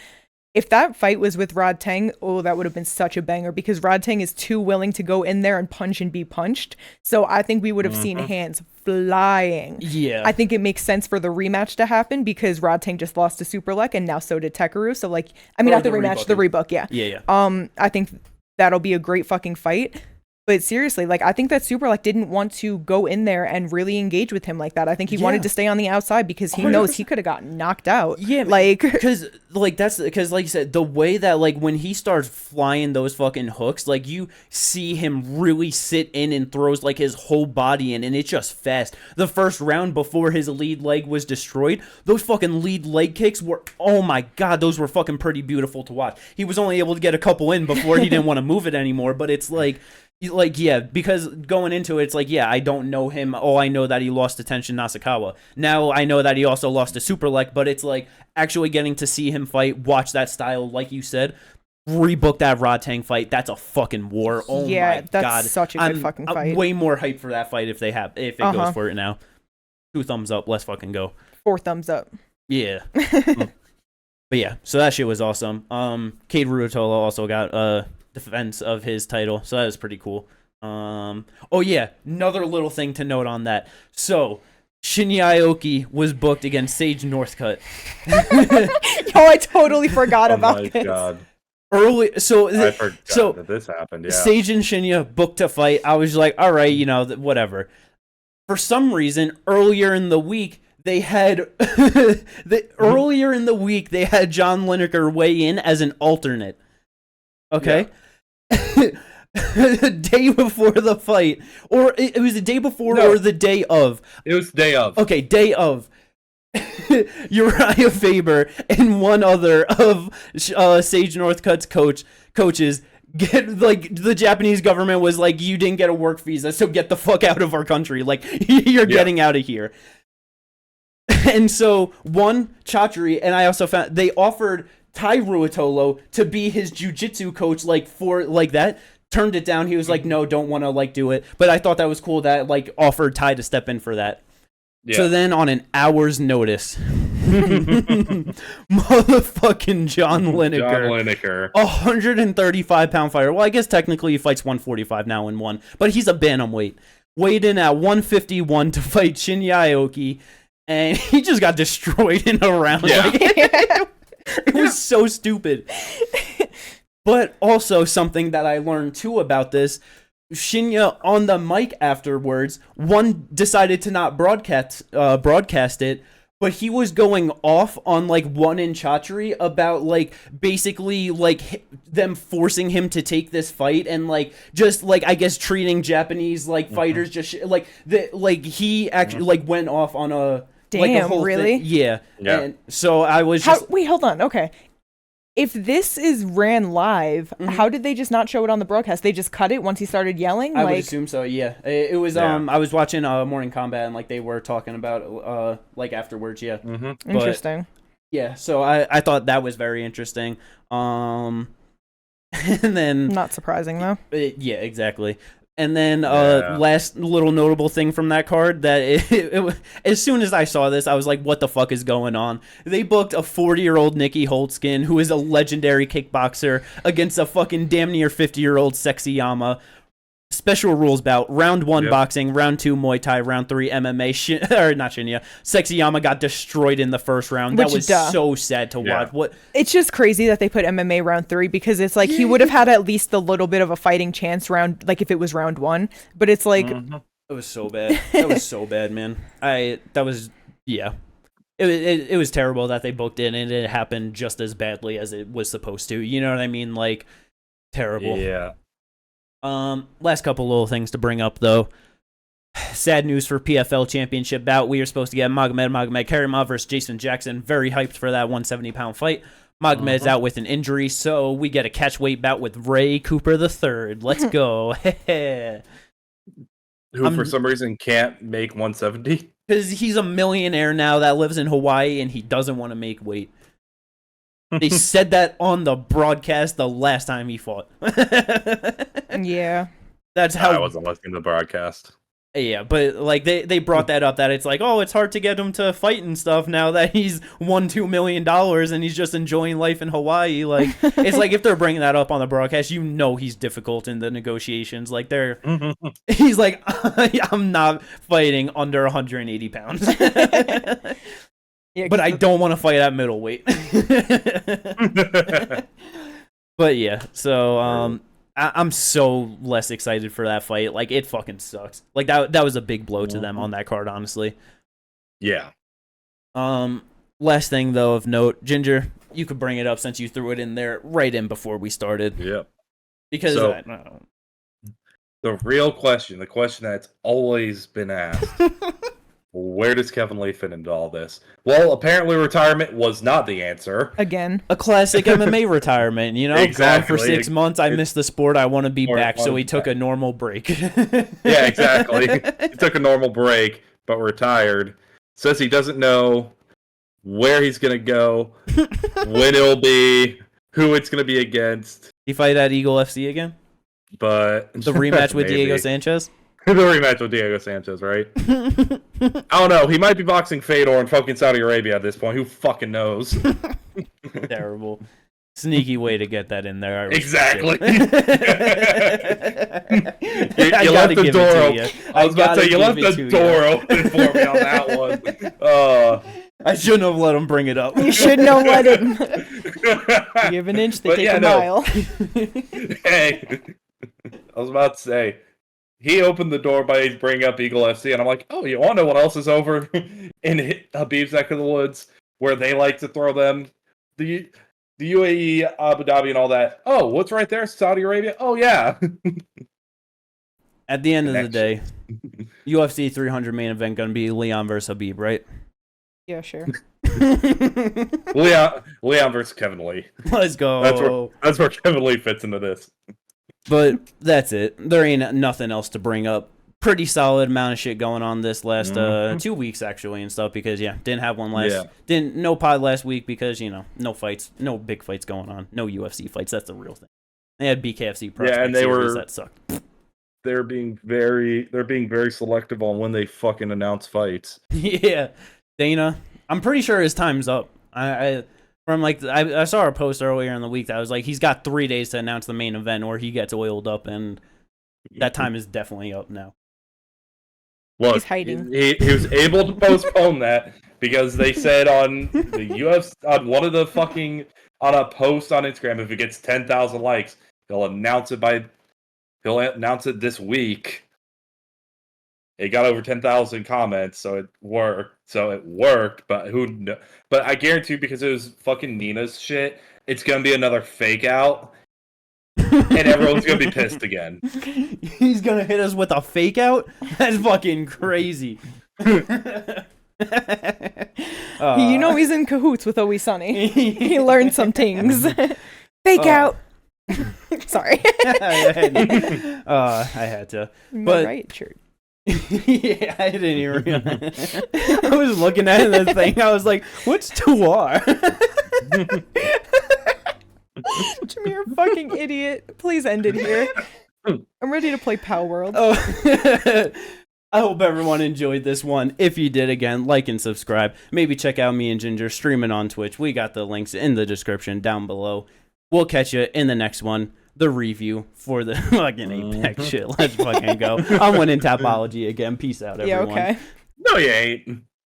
If that fight was with Rod Tang, that would have been such a banger because Rod Tang is too willing to go in there and punch and be punched. So I think we would have seen hands flying. Yeah. I think it makes sense for the rematch to happen because Rod Tang just lost to Superlek and now so did Takeru. So, like, I mean, not the rematch, the rebook, yeah. Yeah. I think that'll be a great fucking fight. But seriously, like, I think that Superlek didn't want to go in there and really engage with him like that. I think he wanted to stay on the outside because he knows he could have gotten knocked out. Yeah, like, because like you said, the way that like when he starts flying those fucking hooks, like you see him really sit in and throws like his whole body in, and it's just fast. The first round before his lead leg was destroyed, those fucking lead leg kicks were, oh my god, those were fucking pretty beautiful to watch. He was only able to get a couple in before he didn't want to move it anymore, but it's like, yeah, because going into it, it's like, yeah, I don't know him. Oh, I know that he lost to Tenshin Nasukawa. Now I know that he also lost to Superlek, but it's like actually getting to see him fight, watch that style, like you said, rebook that Rod Tang fight. That's a fucking war. Oh my god, that's such a good fucking fight. I'm way more hyped for that fight if it goes for it now. 2 thumbs up. Let's fucking go. 4 thumbs up. Yeah. But yeah, so that shit was awesome. Cade Ruotolo also got defense of his title, so that was pretty cool. Oh yeah, another little thing to note on that. So Shinya Aoki was booked against Sage Northcutt. Oh, I totally forgot about this. Oh my god. I forgot that this happened. Yeah. Sage and Shinya booked to fight. I was like, all right, whatever. For some reason, earlier in the week they had John Lineker weigh in as an alternate. Okay. Yeah. Day before the fight, or it was the day before or the day of. It was the day of. Okay, day of. Uriah Faber and one other of Sage Northcutt's coaches the Japanese government was like, you didn't get a work visa, so get the fuck out of our country. Like, you're getting out of here. And so, Chatri, and I also found they offered Tai Ruotolo to be his jiu-jitsu coach, like, for, like, that. Turned it down. He was like, no, don't want to, like, do it. But I thought that was cool that, like, offered Tai to step in for that. Yeah. So then on an hour's notice, motherfucking John Lineker, 135-pound fighter. Well, I guess technically he fights 145 now and won, but he's a bantamweight. Weighed in at 151 to fight Shinya Aoki, and he just got destroyed in a round. Yeah. Like, it was so stupid. But also something that I learned too about this, Shinya on the mic afterwards, decided to not broadcast it, but he was going off on like One in Chatri about like basically like them forcing him to take this fight and like just like I guess treating Japanese like fighters just like he actually like went off on a damn whole really thing. Yeah. And so I was just wait, hold on, okay. If this is ran live, how did they just not show it on the broadcast? They just cut it once he started yelling? I would assume so, yeah. It was, I was watching Morning Combat, and, like, they were talking about, like, afterwards, yeah. Mm-hmm. Interesting. Yeah, so I thought that was very interesting. And then... Not surprising, though. Yeah, exactly. And then last little notable thing from that card that it as soon as I saw this, I was like, what the fuck is going on? They booked a 40-year-old Nikki Holtzkin, who is a legendary kickboxer, against a fucking damn near 50-year-old Sexyama. Special rules bout, round 1 boxing, round 2 Muay Thai, round 3 MMA. Or not Shinya. Sexyama got destroyed in the first round. That was so sad to watch. What? It's just crazy that they put MMA round 3 because it's like he would have had at least a little bit of a fighting chance round, like if it was round 1. But it's like it was so bad. That was so bad, man. It was terrible that they booked it and it happened just as badly as it was supposed to. You know what I mean? Like terrible. Yeah. Last couple little things to bring up, though. Sad news for PFL Championship bout. We are supposed to get Magomed Karimov versus Jason Jackson. Very hyped for that 170-pound fight. Magomed's out with an injury, so we get a catchweight bout with Ray Cooper III. Let's go. Who, for some reason, can't make 170? Because he's a millionaire now that lives in Hawaii, and he doesn't want to make weight. They said that on the broadcast the last time he fought. Yeah. That's how I wasn't listening to the broadcast. Yeah, but like they brought that up that it's like, oh, it's hard to get him to fight and stuff now that he's won $2 million and he's just enjoying life in Hawaii. Like it's like if they're bringing that up on the broadcast, you know he's difficult in the negotiations. Like he's like, I'm not fighting under 180 pounds. Yeah, but I don't want to fight at middleweight. But yeah, so I'm so less excited for that fight. Like it fucking sucks. Like that was a big blow to them on that card, honestly. Yeah. Last thing though of note, Ginger, you could bring it up since you threw it in there right in before we started. Yep. Because the real question, the question that's always been asked. Where does Kevin Lee fit into all this? Well, apparently retirement was not the answer. Again. A classic MMA retirement, you know? Exactly. Gone for 6 months, I missed the sport, I want to be back, so he took a normal break. Yeah, exactly. He took a normal break, but retired. Says he doesn't know where he's going to go, when it'll be, who it's going to be against. He fight at Eagle FC again? But the rematch with Diego Sanchez? The rematch with Diego Sanchez, right? I don't know. He might be boxing Fedor in fucking Saudi Arabia at this point. Who fucking knows? Terrible. Sneaky way to get that in there. Exactly. You left the door open. I was about to say, you left the door open for me on that one. I shouldn't have let him bring it up. You shouldn't have let him. Give an inch, they take a mile. Hey, I was about to say, he opened the door by bringing up Eagle FC, and I'm like, oh, you want to know what else is over in Habib's neck of the woods, where they like to throw them? The UAE, Abu Dhabi, and all that. Oh, what's right there? Saudi Arabia? Oh, yeah. At the end of the day, UFC 300 main event going to be Leon versus Habib, right? Yeah, sure. Leon versus Kevin Lee. Let's go. That's where Kevin Lee fits into this. But that's it. There ain't nothing else to bring up. Pretty solid amount of shit going on this last 2 weeks actually and stuff because didn't have one no pod last week because no fights, no big fights going on, no UFC fights. That's the real thing. They had BKFC prospect and they series that sucked. They're being very selective on when they fucking announce fights. Yeah, Dana, I'm pretty sure his time's up. I saw a post earlier in the week that was like he's got 3 days to announce the main event or he gets oiled up, and that time is definitely up now. Look, he's hiding. He was able to postpone that because they said on the UFC on one of the fucking on a post on Instagram, if it gets 10,000 likes, he'll announce it this week. It got over 10,000 comments, so it worked. But but I guarantee you, because it was fucking Nina's shit, it's gonna be another fake out, and everyone's gonna be pissed again. He's gonna hit us with a fake out? That's fucking crazy. He's in cahoots with Always Sunny. He learned some things. Fake out. Sorry. I had to. But right shirt. Yeah, I didn't even realize. I was looking at the thing. I was like, "What's Tuar?" Jimmy, you're a fucking idiot. Please end it here. I'm ready to play Pow World. Oh. I hope everyone enjoyed this one. If you did, again, like and subscribe. Maybe check out me and Ginger streaming on Twitch. We got the links in the description down below. We'll catch you in the next one. The review for the fucking Apex shit. Let's fucking go. I'm winning Topology again. Peace out, everyone. Yeah, okay. No, you ain't.